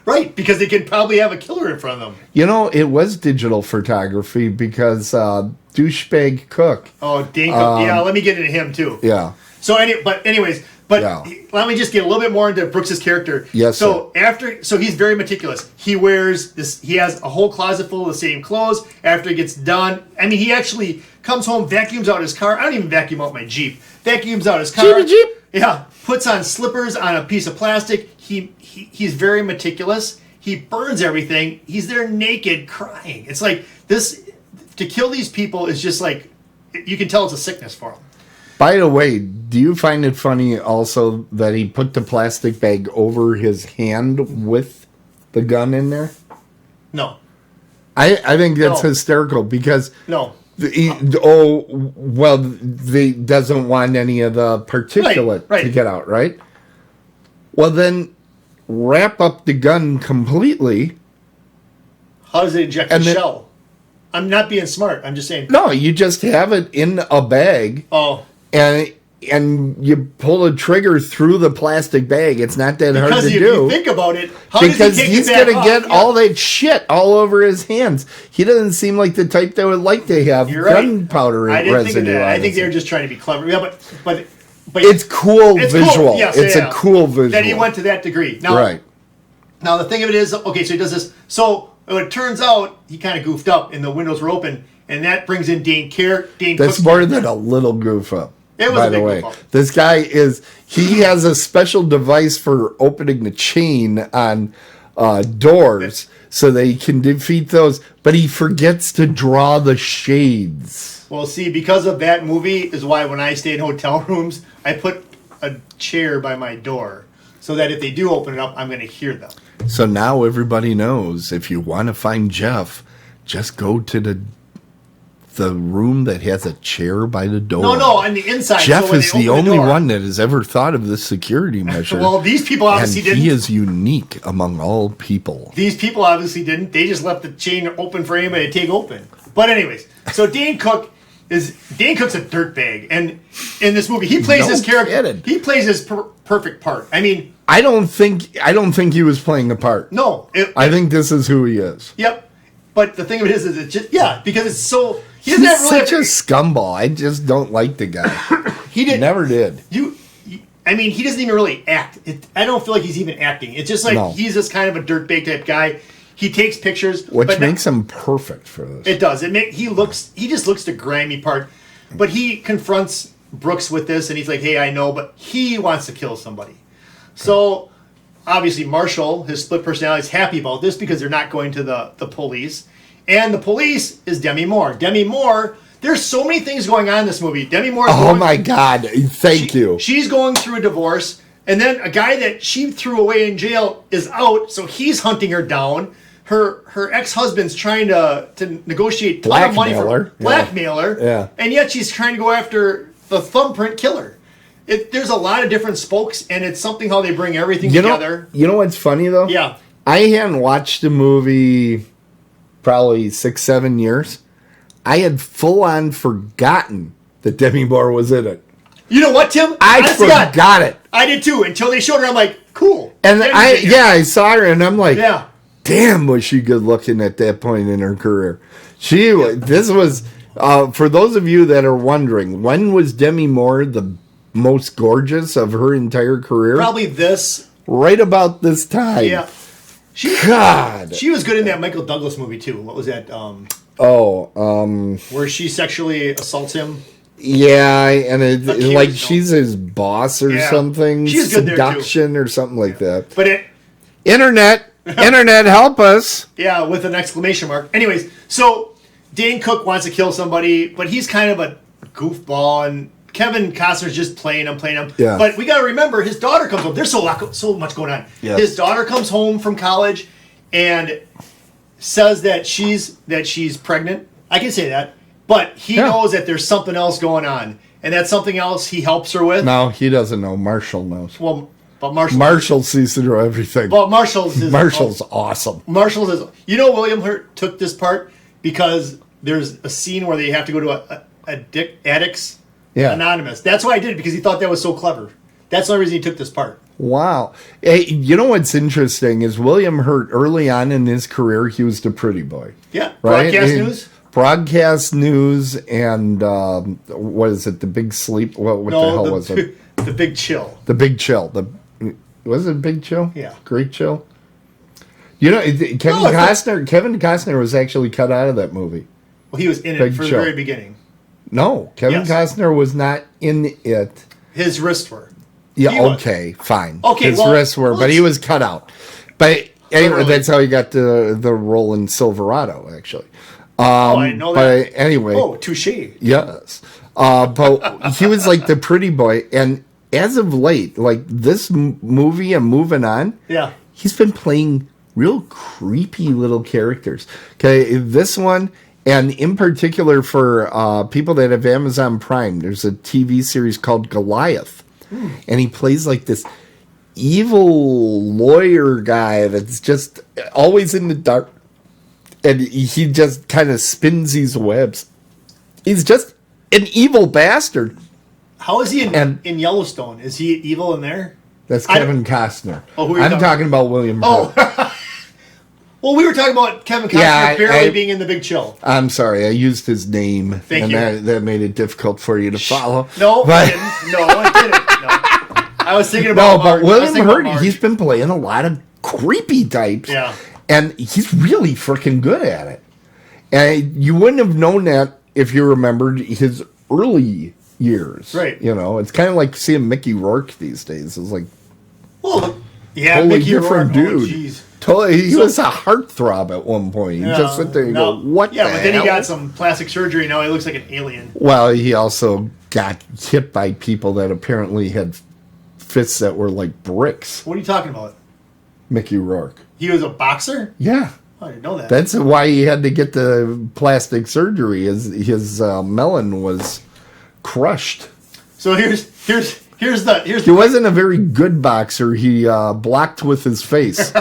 Right, because they could probably have a killer in front of them. You know, it was digital photography because douchebag Cook. Oh, Dane Cook. Yeah, let me get into him too. Yeah. So, let me just get a little bit more into Brooks's character. Yes. So he's very meticulous. He wears this. He has a whole closet full of the same clothes. After he gets done, I mean, he actually comes home, vacuums out his car. I don't even vacuum out my Jeep. Vacuums out his car. Jeep. Yeah. Puts on slippers on a piece of plastic. He's very meticulous. He burns everything. He's there naked, crying. It's like this. To kill these people is just like, you can tell it's a sickness for him. By the way, do you find it funny also that he put the plastic bag over his hand with the gun in there? No. I think that's hysterical because he doesn't want any of the particulate to get out, right? Well, then wrap up the gun completely. How does it eject the shell? I'm not being smart. I'm just saying. No, you just have it in a bag. Oh. And you pull the trigger through the plastic bag. It's not that hard to do. Because if you think about it, because he's going to get all that shit all over his hands. He doesn't seem like the type that would like to have gunpowder residue. I didn't think of that. I think they were just trying to be clever. Yeah, but it's cool visual. Cool. Yes, it's a cool visual. That he went to that degree. Now, Now the thing of it is, so he does this. So it turns out he kind of goofed up, and the windows were open, and that brings in Dane That's more than a little goof up. It was by a big the way, goof up. this guy he has a special device for opening the chain on doors so that he can defeat those, but he forgets to draw the shades. Well, see, because of that movie is why when I stay in hotel rooms, I put a chair by my door so that if they do open it up, I'm going to hear them. So now everybody knows if you want to find Jeff, just go to the room that has a chair by the door. No, on the inside. Jeff is the only one that has ever thought of this security measure. Well, these people obviously didn't. He is unique among all people. These people obviously didn't. They just left the chain open for anybody to take open. But anyways, so Dane Cook's a dirtbag, and in this movie he plays his character. He plays his perfect part. I mean, I don't think he was playing a part. No, I think this is who he is. Yep. But the thing of it is it's just because it's so. He's such a scumball. I just don't like the guy. Never did. I mean, he doesn't even really act. I don't feel like he's even acting. It's just like he's just kind of a dirtbag type guy. He takes pictures, which makes him perfect for this. It does. He just looks the grimy part, but he confronts Brooks with this, and he's like, "Hey, I know, but he wants to kill somebody." Okay. So obviously, Marshall, his split personality, is happy about this because they're not going to the police. And the police is Demi Moore. Demi Moore, there's so many things going on in this movie. Demi Moore. My God. Thank you. She's going through a divorce. And then a guy that she threw away in jail is out. So he's hunting her down. Her ex-husband's trying to negotiate a ton of money for her. Blackmail her. Yeah. And yet she's trying to go after the thumbprint killer. There's a lot of different spokes. And it's something how they bring everything together. You know what's funny, though? Yeah. I hadn't watched the movie probably 6-7 years. I had full on forgotten that Demi Moore was in it. You know what, Tim? I forgot it. I did too. Until they showed her, I'm like, cool. And I saw her and I'm like, yeah. Damn, was she good looking at that point in her career. This was, for those of you that are wondering, when was Demi Moore the most gorgeous of her entire career? Probably this. Right about this time. Yeah. She was good in that Michael Douglas movie too. What was that? Where she sexually assaults him. Yeah, and like zone. she's his boss or something. She's good there, too. Seduction or something like that. But Internet, help us. Yeah, with an exclamation mark. Anyways, so Dane Cook wants to kill somebody, but he's kind of a goofball, and Kevin Costner's just playing him. Yeah. But we got to remember, his daughter comes home. There's so much going on. Yes. His daughter comes home from college and says that she's pregnant. I can say that. But he knows that there's something else going on. And that something else he helps her with. No, he doesn't know. Marshall knows. Well, but Marshall sees through everything. Well, Marshall's awesome. Marshall's is, William Hurt took this part because there's a scene where they have to go to Addicts Anonymous. That's why I did it, because he thought that was so clever. That's the only reason he took this part. Wow. Hey, you know what's interesting is William Hurt, early on in his career, he was the pretty boy. Yeah. Right? Broadcast news. And what is it? The Big Sleep? What the hell was it? The Big Chill. The Big Chill. Was it Big Chill? Yeah. Great Chill. You know, Kevin Costner was actually cut out of that movie. Well, he was in it from the very beginning. No, Kevin Costner was not in it. His wrists were. Yeah, okay, fine. Okay, his wrists were, but he was cut out. But anyway, that's how he got the role in Silverado, actually. I know that. But anyway. Oh, touche. Yes. But he was like the pretty boy. And as of late, like this movie and moving on, he's been playing real creepy little characters. Okay, this one, and in particular for people that have Amazon Prime, there's a TV series called Goliath. And he plays like this evil lawyer guy that's just always in the dark. And he just kind of spins these webs. He's just an evil bastard. How is he in Yellowstone? Is he evil in there? That's Kevin Costner. Oh, who are you talking about William Hurt. Oh. Well, we were talking about Kevin Costner barely being in The Big Chill. I'm sorry. I used his name. Thank you. That made it difficult for you to follow. No, I didn't. No, I didn't. No. I was thinking about Marge. But William Hurt, he's been playing a lot of creepy types. Yeah. And he's really freaking good at it. And you wouldn't have known that if you remembered his early years. Right. You know, it's kind of like seeing Mickey Rourke these days. It's like, well, yeah, totally Mickey different Rourke. dude. Totally, he was a heartthrob at one point. You just sit there and go, what the hell? Yeah, but then he got some plastic surgery. Now he looks like an alien. Well, he also got hit by people that apparently had fists that were like bricks. What are you talking about? Mickey Rourke. He was a boxer? Yeah. Oh, I didn't know that. That's why he had to get the plastic surgery. His melon was crushed. So here's the. He wasn't a very good boxer. He blocked with his face.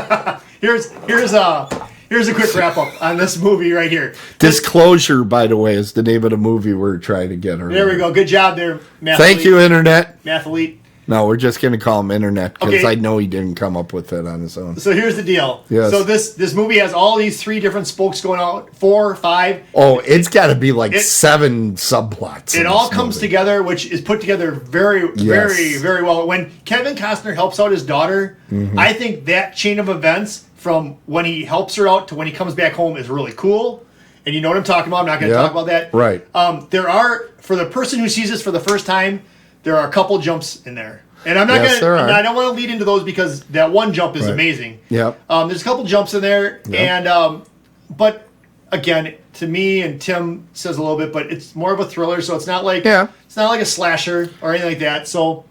Here's a quick wrap up on this movie right here. Disclosure, by the way, is the name of the movie we're trying to get her. There we go. Good job there, Math Thank Elite. you, Internet. Math Elite. No, we're just going to call him Internet because I know he didn't come up with it on his own. So here's the deal. Yes. So this movie has all these 3 different spokes going out, 4, 5. Oh, it's got to be like 7 subplots. It all comes together, which is put together very, very, very well. When Kevin Costner helps out his daughter, I think that chain of events from when he helps her out to when he comes back home is really cool. And you know what I'm talking about. I'm not going to talk about that. Right. There are, for the person who sees this for the first time, there are a couple jumps in there. And I'm not I don't want to lead into those because that one jump is amazing. Yep. There's a couple jumps in there, and but again, to me, and Tim says a little bit, but it's more of a thriller, so it's not like it's not like a slasher or anything like that. So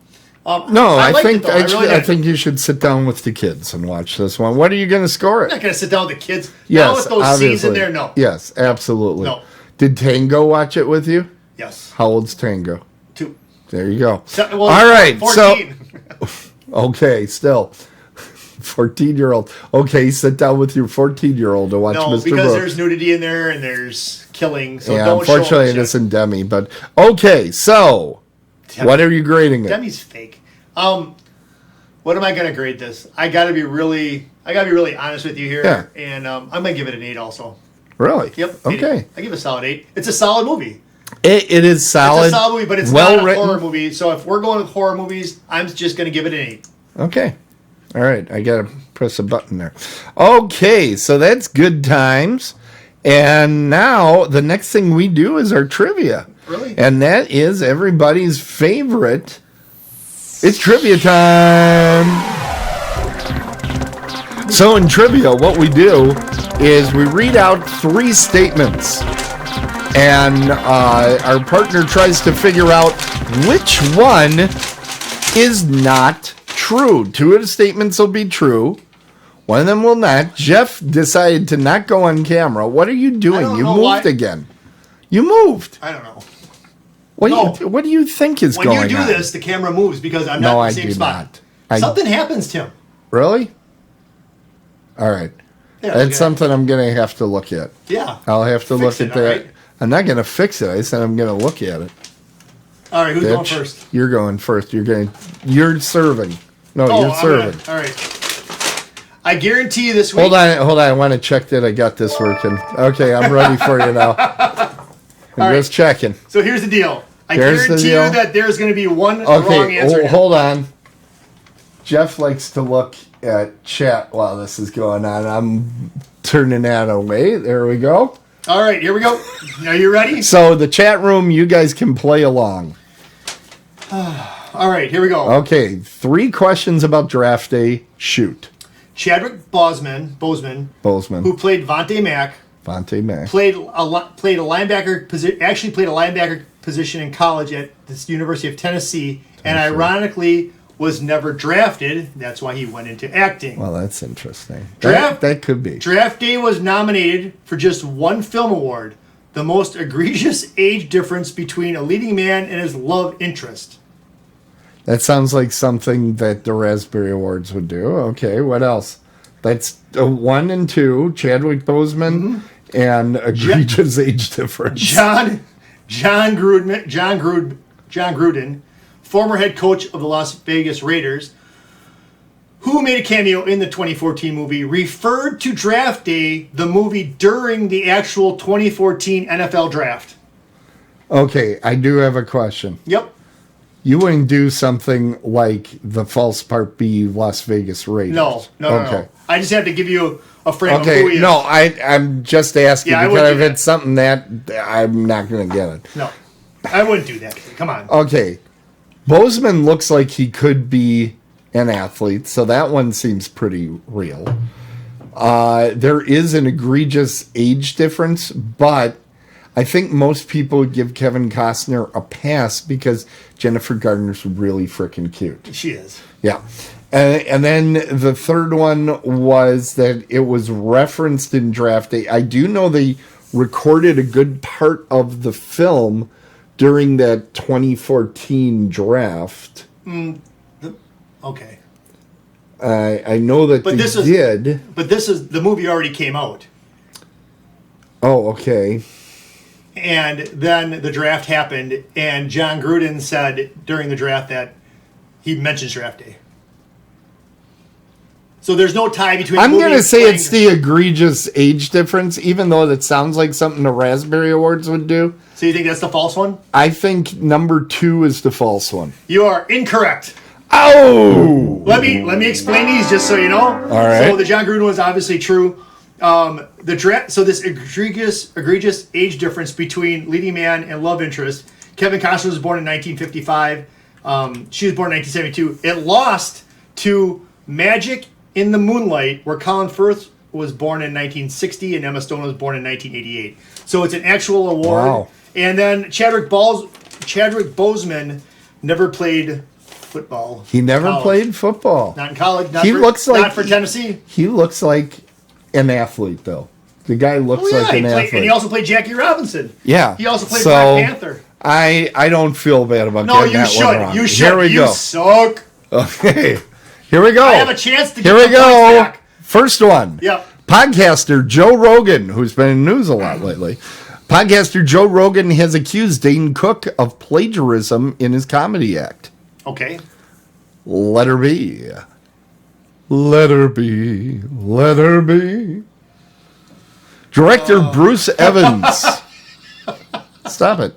no, I think you should sit down with the kids and watch this one. What are you going to score it? I'm not going to sit down with the kids. Yes, not with those obviously. scenes in there. No. Yes, absolutely. No. Did Tango watch it with you? Yes. How old's Tango? 2. There you go. Well, all right, 14. Okay, still 14-year-old. Okay, sit down with your 14-year-old to watch Mr. No, because Brooks. there's nudity in there and there's killing. So yeah, don't unfortunately, it isn't Demi. But okay, so what are you grading it? Demi's fake. What am I going to grade this? I got to be really honest with you here, and I'm going to give it an 8 also. Really? Yep. Okay. 8. I give it a solid 8. It's a solid movie. It is solid. It's a solid movie, but it's well not a written. horror movie. So if we're going with horror movies, I'm just going to give it an 8. Okay. All right. I got to press a button there. Okay. So that's good times. And now the next thing we do is our trivia. Really? And that is everybody's favorite. It's trivia time. So in trivia, what we do is we read out 3 statements. And our partner tries to figure out which one is not true. 2 of the statements will be true. One of them will not. Jeff decided to not go on camera. What are you doing? You moved again. You moved. I don't know. What do you think is going on? When you do this, the camera moves because I'm not in the same spot. Something happens, Tim. Really? All right. Yeah, that's something I'm going to have to look at. Yeah. I'll have to look at that. Right? I'm not going to fix it. I said I'm going to look at it. All right, who's going first? You're going first. You're serving. No, you're serving. All right. I guarantee you this week. Hold on. I want to check that I got this working. Okay, I'm ready for you now. I'm just checking. So here's the deal. I guarantee you that there's going to be one wrong answer. Okay, hold on. Jeff likes to look at chat while this is going on. I'm turning that away. There we go. All right, here we go. Are you ready? So the chat room, you guys can play along. All right, here we go. Okay, 3 questions about draft day. Shoot. Chadwick Boseman, who played Vontae Mack. Played a linebacker. Actually played a linebacker position in college at the University of Tennessee, and ironically was never drafted. That's why he went into acting. Well, that's interesting. That could be. Draft Day was nominated for just 1 film award, the most egregious age difference between a leading man and his love interest. That sounds like something that the Raspberry Awards would do. Okay, what else? That's 1 and 2, Chadwick Boseman, and egregious age difference. John Gruden, former head coach of the Las Vegas Raiders, who made a cameo in the 2014 movie, referred to Draft Day, the movie, during the actual 2014 NFL Draft. Okay, I do have a question. Yep. You wouldn't do something like the false part B Las Vegas Raiders. No. I just have to give you a frame of who he is. No, I'm just asking because if it's something that I'm not going to get it. No, I wouldn't do that. Come on. Okay. Boseman looks like he could be an athlete, so that one seems pretty real. There is an egregious age difference, but I think most people would give Kevin Costner a pass because Jennifer Garner's really freaking cute. She is. Yeah. And then the third one was that it was referenced in Draft Day. I do know they recorded a good part of the film during that 2014 draft. Okay. I know that they did. But the movie already came out. Oh, okay. And then the draft happened, and John Gruden said during the draft that he mentions Draft Day. So there's no tie between. I'm going to say it's the egregious age difference, even though that sounds like something the Raspberry Awards would do. So you think that's the false one? I think number 2 is the false one. You are incorrect. Oh! Let me explain these just so you know. All right. So the John Gruden was obviously true. The draft. So this egregious age difference between leading man and love interest. Kevin Costner was born in 1955. She was born in 1972. It lost to Magic in the Moonlight, where Colin Firth was born in 1960 and Emma Stone was born in 1988. So it's an actual award. Wow. And then Chadwick Boseman never played football. He never played football. Not in college. Not for Tennessee. He looks like an athlete, though. The guy looks like an athlete. And he also played Jackie Robinson. Yeah. He also played Black Panther. I don't feel bad about getting that one wrong. You should. Here we go. You suck. Okay. Here we go. I have a chance to get Here we go. Back. First one. Yep. Podcaster Joe Rogan, who's been in the news a lot lately. Podcaster Joe Rogan has accused Dane Cook of plagiarism in his comedy act. Okay. Letter B. Letter B. Letter B. Director Bruce Evans. Stop it.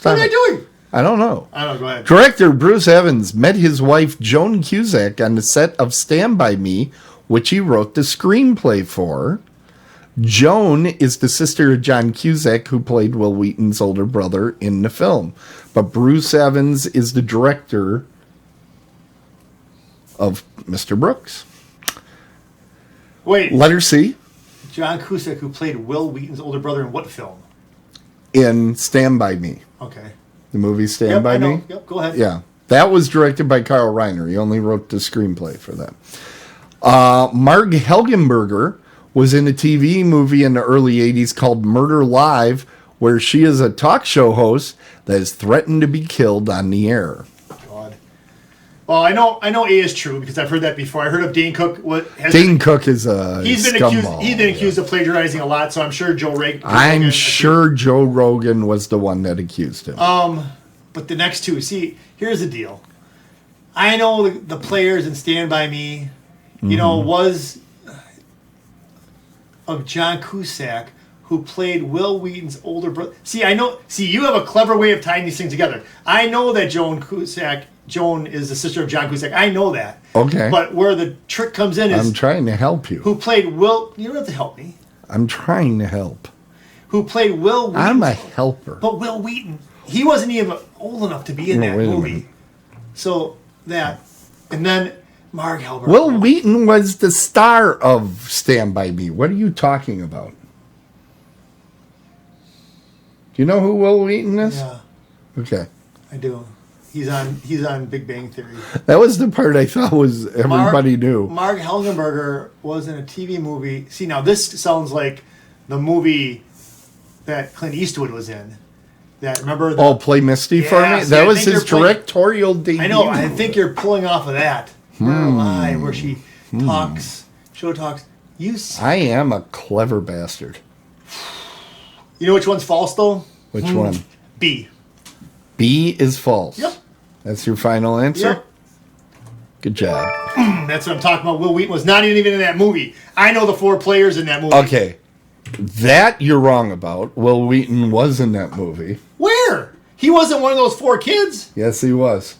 What am I doing? I don't know. Go ahead. Director Bruce Evans met his wife Joan Cusack on the set of Stand By Me, which he wrote the screenplay for. Joan is the sister of John Cusack, who played Will Wheaton's older brother in the film. But Bruce Evans is the director of Mr. Brooks. Wait. Letter C. John Cusack, who played Will Wheaton's older brother in what film? In Stand By Me. Okay. The movie Stand By Me? Yep, go ahead. Yeah. That was directed by Carl Reiner. He only wrote the screenplay for that. Marg Helgenberger was in a TV movie in the early 80s called Murder Live, where she is a talk show host that is threatened to be killed on the air. God. Well, I know A is true because I've heard that before. I heard of Dane Cook. Cook is a He's been accused of plagiarizing a lot, so I'm sure Joe Rogan. I'm sure Joe Rogan was the one that accused him. But the next two, see, here's the deal. I know the players in Stand By Me, was of John Cusack, who played Will Wheaton's older brother. See, you have a clever way of tying these things together. I know that Joan is the sister of John Cusack. I know that. Okay. But where the trick comes in is... I'm trying to help you. Who played Will... You don't have to help me. I'm trying to help. Who played Will Wheaton. I'm a helper. But Will Wheaton, he wasn't even old enough to be in that movie. So, that... And then... Marg Helberg. Will Wheaton was the star of Stand By Me. What are you talking about? Do you know who Will Wheaton is? Yeah. Okay. I do. He's on Big Bang Theory. That was the part I thought was everybody knew. Marg Helgenberger was in a TV movie. See, now this sounds like the movie that Clint Eastwood was in. Remember? Play Misty for me? See, that was his directorial debut. I know. I think you're pulling off of that. Where she talks, show talks. I am a clever bastard. You know which one's false, though? Which one? B. B is false. Yep. That's your final answer? Yep. Good job. That's what I'm talking about. Will Wheaton was not even in that movie. I know the 4 players in that movie. Okay. That you're wrong about. Will Wheaton was in that movie. Where? He wasn't one of those 4 kids? Yes, he was.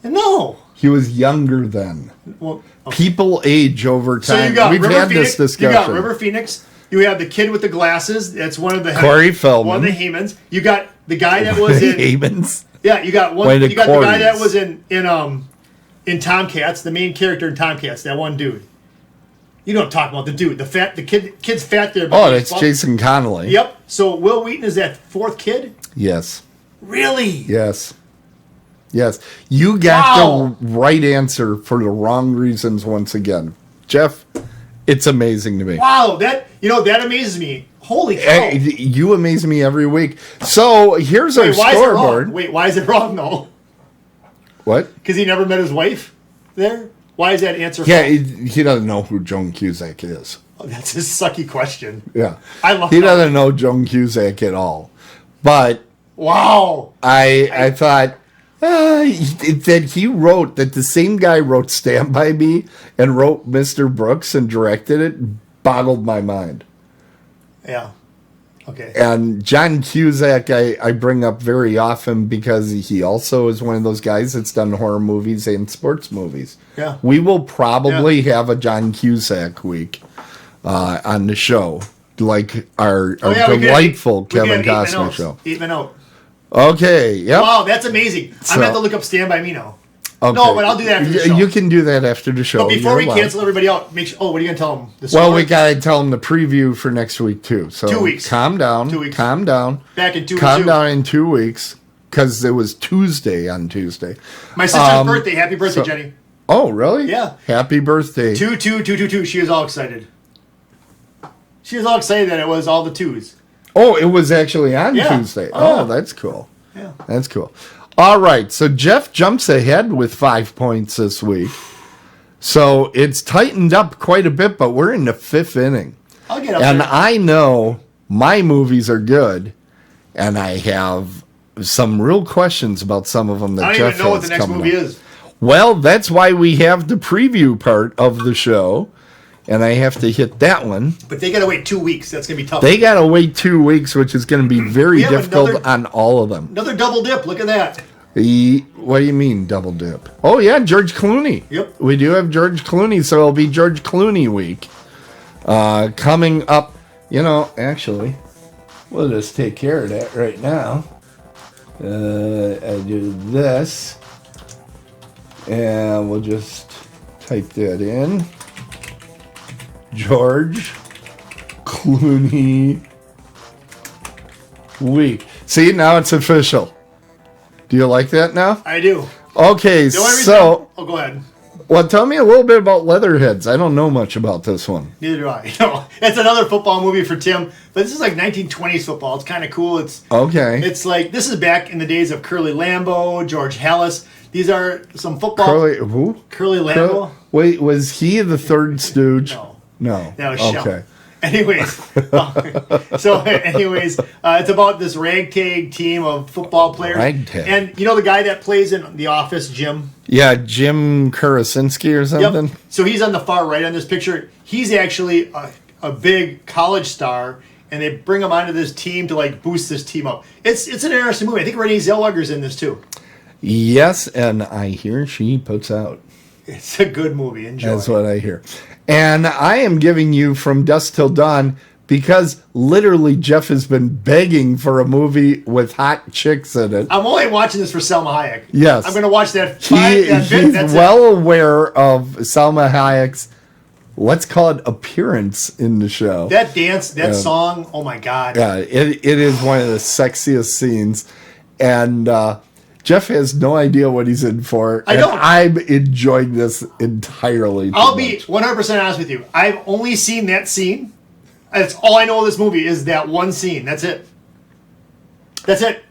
No. He was younger then. Well, okay. People age over time. So you got We've River had Phoenix, this discussion. You got River Phoenix. You have the kid with the glasses. That's one of the Corey Feldman. One of the Hamons. You got the guy that was in Hamons. Yeah, you got one. You got the guy that was in Tomcats, the main character in Tomcats. That one dude. You don't talk about the dude. The kid's fat there. Oh, that's Jason Connolly. Yep. So Will Wheaton is that 4th kid? Yes. Really? Yes. Yes. You got the right answer for the wrong reasons once again. Jeff, it's amazing to me. Wow, that amazes me. Holy cow. You amaze me every week. So here's our scoreboard. Wait, why is it wrong though? What? Because he never met his wife there? Why is that answer wrong? He doesn't know who Joan Cusack is. Oh, that's a sucky question. Yeah. I love He doesn't know Joan Cusack at all. But wow. I thought that he wrote that the same guy wrote Stand By Me and wrote Mr. Brooks and directed it boggled my mind. Yeah. Okay. And John Cusack I bring up very often because he also is one of those guys that's done horror movies and sports movies. Yeah. We will probably have a John Cusack week on the show, like our delightful Kevin Costner show. 8 minutes. Okay, yep. Wow, that's amazing. I'm going to have to look up Stand By Me now. Okay. No, but I'll do that after the show. You can do that after the show. But before we cancel everybody out, make sure. Oh, what are you going to tell them? Well, we got to tell them the preview for next week, too. So 2 weeks. Calm down. 2 weeks. Calm down. Back in 2 weeks. Calm down in 2 weeks, because it was Tuesday on Tuesday. My sister's birthday. Happy birthday, Jenny. Oh, really? Yeah. Happy birthday. 2/2/2/2. She was all excited. She was all excited that it was all the 2s. Oh, it was actually on Tuesday. Oh, that's cool. Yeah. That's cool. All right, so Jeff jumps ahead with 5 points this week. So it's tightened up quite a bit, but we're in the 5th inning. I'll get up and there. I know my movies are good, and I have some real questions about some of them that Jeff has. I don't even know what the next movie is. Well, that's why we have the preview part of the show, and I have to hit that one. But they got to wait 2 weeks. That's going to be tough. They got to wait 2 weeks, which is going to be very difficult on all of them. Another double dip. Look at that. What do you mean, double dip? Oh, yeah, George Clooney. Yep. We do have George Clooney, so it'll be George Clooney week. Coming up You know, actually, we'll just take care of that right now. I do this, and we'll just type that in. George Clooney week. See, now it's official. Do you like that now? I do. Okay, so... Oh, go ahead. Well, tell me a little bit about Leatherheads. I don't know much about this one. Neither do I. No, it's another football movie for Tim, but this is like 1920s football. It's kind of cool. It's like, this is back in the days of Curly Lambeau, George Hallis. These are some football... Who? Curly Lambeau. Wait, was he the third stooge? No. That was okay. Shell. Anyways, it's about this ragtag team of football players. Ragtag. And you know the guy that plays in The Office, Jim? Yeah, Jim Karasinski or something? Yep. So he's on the far right on this picture. He's actually a big college star, and they bring him onto this team to like boost this team up. It's an interesting movie. I think Renee Zellweger's in this too. Yes, and I hear she puts out. It's a good movie. Enjoy. That's what I hear. And I am giving you From Dusk Till Dawn because literally Jeff has been begging for a movie with hot chicks in it. I'm only watching this for Selma Hayek. Yes. I'm going to watch that. He's well aware of Salma Hayek's, let's call it, appearance in the show. That dance, that song, oh my God. Yeah, it is one of the sexiest scenes. And Jeff has no idea what he's in for. I'm enjoying this entirely. I'll be 100% honest with you. I've only seen that scene. That's all I know of this movie is that one scene. That's it. That's it.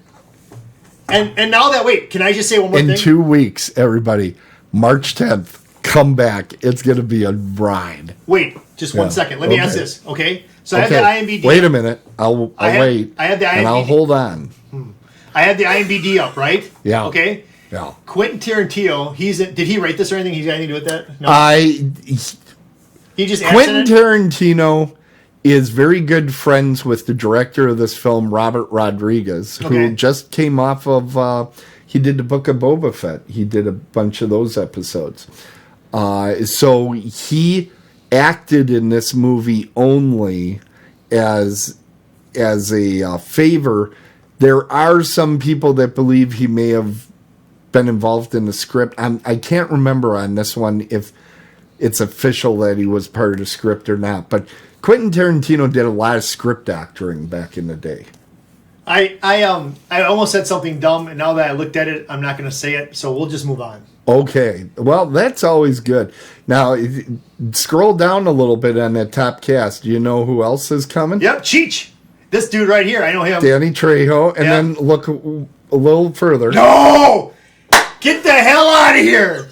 And now that, wait, can I just say one more thing? In 2 weeks, everybody, March 10th, come back. It's going to be a ride. Wait, just 1 second. Let me ask this, okay? So I have the IMDb. Wait a minute. I'll wait. I have the IMDb. And I'll hold on. I have the IMDb up, right? Yeah. Okay? Yeah. Quentin Tarantino, did he write this or anything? He's got anything to do with that? No. He just Quentin Tarantino is very good friends with the director of this film, Robert Rodriguez, who just came off of, he did the Book of Boba Fett. He did a bunch of those episodes. So he acted in this movie only as a favor. There are some people that believe he may have been involved in the script. I can't remember on this one if it's official that he was part of the script or not. But Quentin Tarantino did a lot of script doctoring back in the day. I almost said something dumb, and now that I looked at it, I'm not going to say it. So we'll just move on. Okay. Well, that's always good. Now, scroll down a little bit on that top cast. Do you know who else is coming? Yep, Cheech. This dude right here, I know him. Danny Trejo, and then look a little further. No! Get the hell out of here!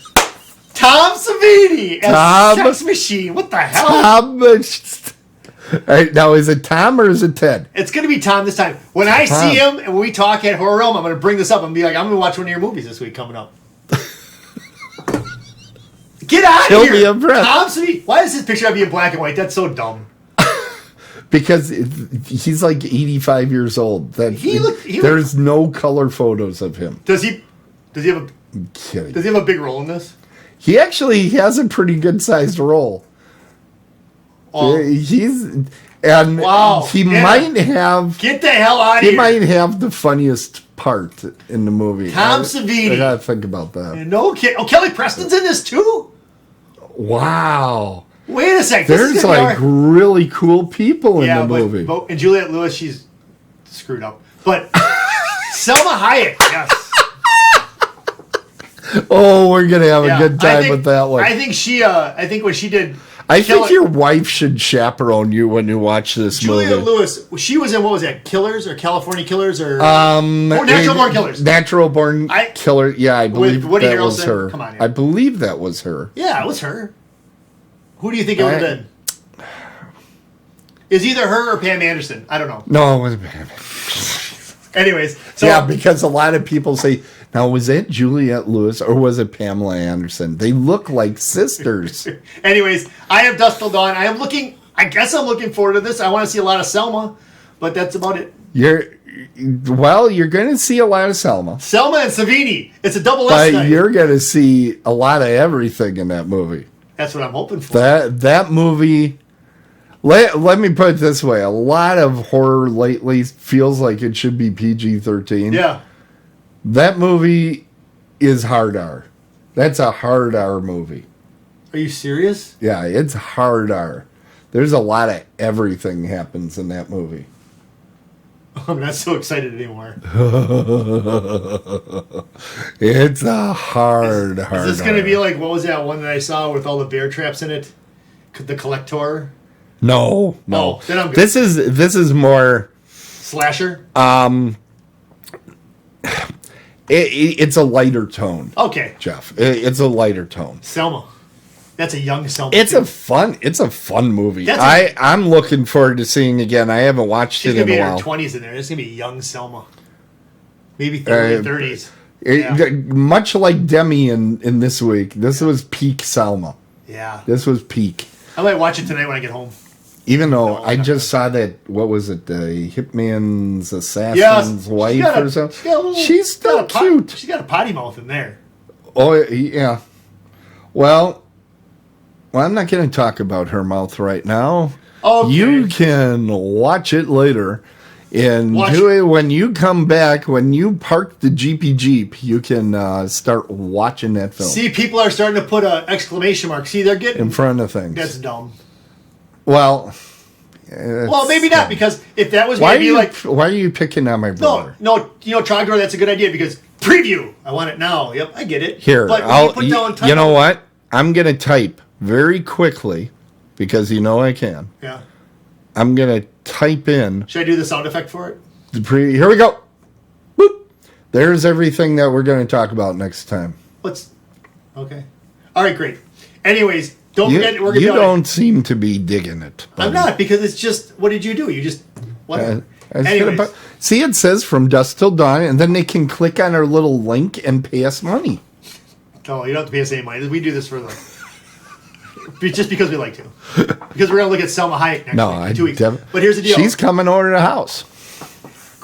Tom Savini as Sex Machine. What the hell? All right, now, is it Tom or is it Ted? It's going to be Tom this time. When I see him and when we talk at Horror Realm, I'm going to bring this up and be like, I'm going to watch one of your movies this week coming up. Get out of here! He'll be impressed. Tom Savini. Why does his picture have to be in black and white? That's so dumb. Because he's like 85 years old. There's no color photos of him. Does he have I'm kidding. Does he have a big role in this? He actually has a pretty good sized role. Oh. He might have. Get the hell out of here! He might have the funniest part in the movie. Tom Savini. I gotta think about that. No, Kelly Preston's in this too. Wow. Wait a second. There's like really cool people in the movie. And Juliette Lewis, she's screwed up. But Selma Hayek, yes. Oh, we're gonna have a good time with that one. I think when she did. I think your wife should chaperone you when you watch this movie. Juliette Lewis, she was in, what was that, Killers or California Killers or Natural Born Killers? Natural Born Killer. Yeah, I believe that was Harrelson. her. Come on, I believe that was her. Yeah, it was her. Who do you think it would have been? Is either her or Pam Anderson? I don't know. No, it wasn't Pam. Anyways, because a lot of people say, now was it Juliette Lewis or was it Pamela Anderson? They look like sisters. Anyways, I have Dusk Till Dawn. I guess I'm looking forward to this. I want to see a lot of Selma, but that's about it. You're going to see a lot of Selma. Selma and Savini. It's a double S night. But you're going to see a lot of everything in that movie. That's what I'm hoping for. That movie, Let me put it this way. A lot of horror lately feels like it should be PG-13. Yeah. That movie is hard R. That's a hard R movie. Are you serious? Yeah, it's hard R. There's a lot of everything happens in that movie. I'm not so excited anymore. It's a hard Is this going to be like, what was that one that I saw with all the bear traps in it? The Collector? No. Oh, then I'm good. This is more Slasher? It's a lighter tone. Okay. Jeff. It's a lighter tone. Selma. That's a young Selma. It's too. a fun movie. That's I'm looking forward to seeing again. I haven't watched She's it in a gonna while. be in her 20s in there. It's gonna be young Selma. Maybe 30s. Much like Demi in this week. This was peak Selma. Yeah. This was peak. I might watch it tonight when I get home. Even though No, I not just saw that, what was it, the Hitman's Assassin's wife or something? She's still cute. She's got a potty mouth in there. Oh, yeah. Well, I'm not going to talk about her mouth right now. Okay. You can watch it later. And when you come back, when you park the Jeepy Jeep, you can start watching that film. See, people are starting to put an exclamation mark. See, they're getting... In front of things. That's dumb. Well... maybe not, because if that was maybe like... Why are you picking on my brother? No, Trogdor, that's a good idea, because preview, I want it now. Yep, I get it. Here, but when you put down title, you know what? I'm going to type very quickly, because you know I can. Yeah. I'm going to type in... Should I do the sound effect for it? Here we go. Boop. There's everything that we're going to talk about next time. Okay. All right, great. Anyways, don't forget, we're going to You don't seem to be digging it. Buddy. I'm not, because it's just, what did you do? You just, whatever. Anyways. See, it says from dusk till dawn, and then they can click on our little link and pay us money. Oh, you don't have to pay us any money. We do this for just because we like to. Because we're going to look at Selma Hayek next week in 2 weeks. But here's the deal. She's coming over to the house.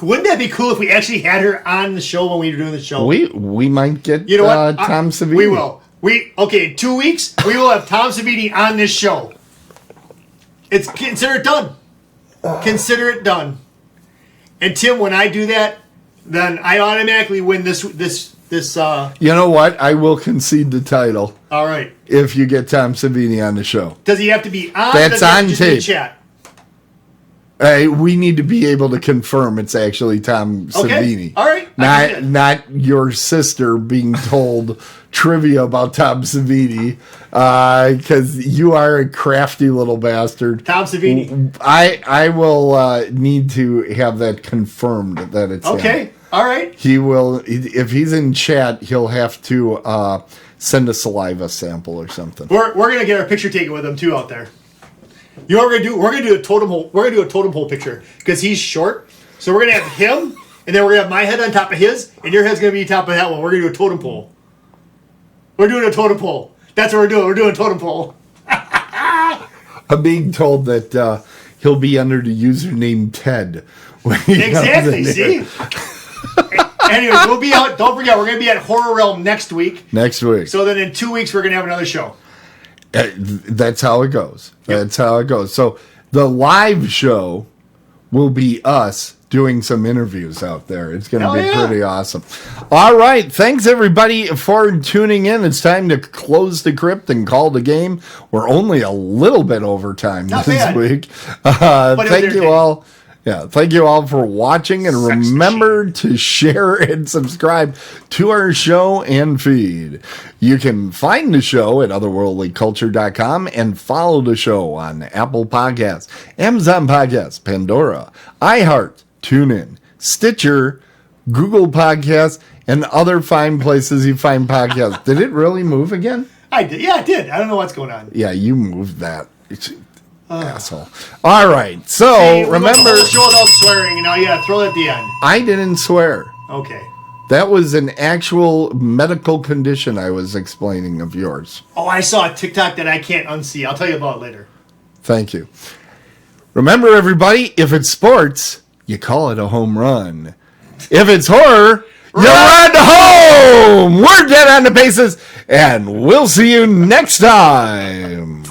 Wouldn't that be cool if we actually had her on the show when we were doing the show? We might get Tom Savini. We will. In 2 weeks, we will have Tom Savini on this show. Consider it done. Consider it done. And Tim, when I do that, then I automatically win this. You know what? I will concede the title. All right. If you get Tom Savini on the show. Does he have to be on? That's on tape. Chat? We need to be able to confirm it's actually Tom Savini. All right. Not your sister being told trivia about Tom Savini, because you are a crafty little bastard. Tom Savini. I will need to have that confirmed that it's him. All right. He will, if he's in chat, he'll have to send a saliva sample or something. We're gonna get our picture taken with him too out there. You know what we're gonna do? We're gonna do a totem hole. We're gonna do a totem pole picture because he's short. So we're gonna have him, and then we're gonna have my head on top of his, and your head's gonna be on top of that one. We're gonna do a totem pole. We're doing a totem pole. That's what we're doing. We're doing a totem pole. I'm being told that he'll be under the username Ted. Exactly. See. Anyways, we'll be out. Don't forget, we're gonna be at Horror Realm next week. So then in 2 weeks, we're gonna have another show. That's how it goes. Yep. That's how it goes. So the live show will be us doing some interviews out there. It's going to be pretty awesome. All right. Thanks, everybody, for tuning in. It's time to close the crypt and call the game. We're only a little bit over time this week. Thank you all. Yeah, thank you all for watching, and remember to share and subscribe to our show and feed. You can find the show at otherworldlyculture.com and follow the show on Apple Podcasts, Amazon Podcasts, Pandora, iHeart, TuneIn, Stitcher, Google Podcasts, and other fine places you find podcasts. Did it really move again? I did. Yeah, I did. I don't know what's going on. Yeah, you moved that. Asshole. All right. So remember, show without swearing. Now, throw it at the end. I didn't swear. Okay. That was an actual medical condition I was explaining of yours. Oh, I saw a TikTok that I can't unsee. I'll tell you about it later. Thank you. Remember, everybody, if it's sports, you call it a home run. If it's horror, you run home. We're dead on the bases, and we'll see you next time.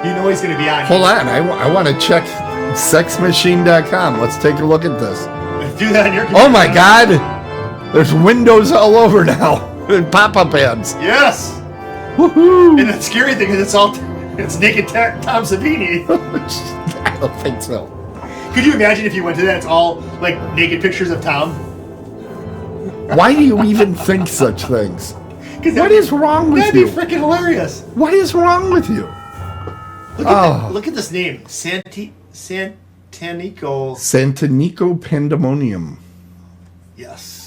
You know he's going to be on. Hold on, I want to check sexmachine.com. Let's take a look at this. Do that on your computer. Oh my God! There's windows all over now. And pop-up ads. Yes! Woohoo! And the scary thing is it's naked Tom Savini. I don't think so. Could you imagine if you went to that, it's all like naked pictures of Tom? Why do you even think such things? What is wrong with you? you? That'd be freaking hilarious. What is wrong with you? Look at this name. Santanico. Santanico Pandemonium. Yes.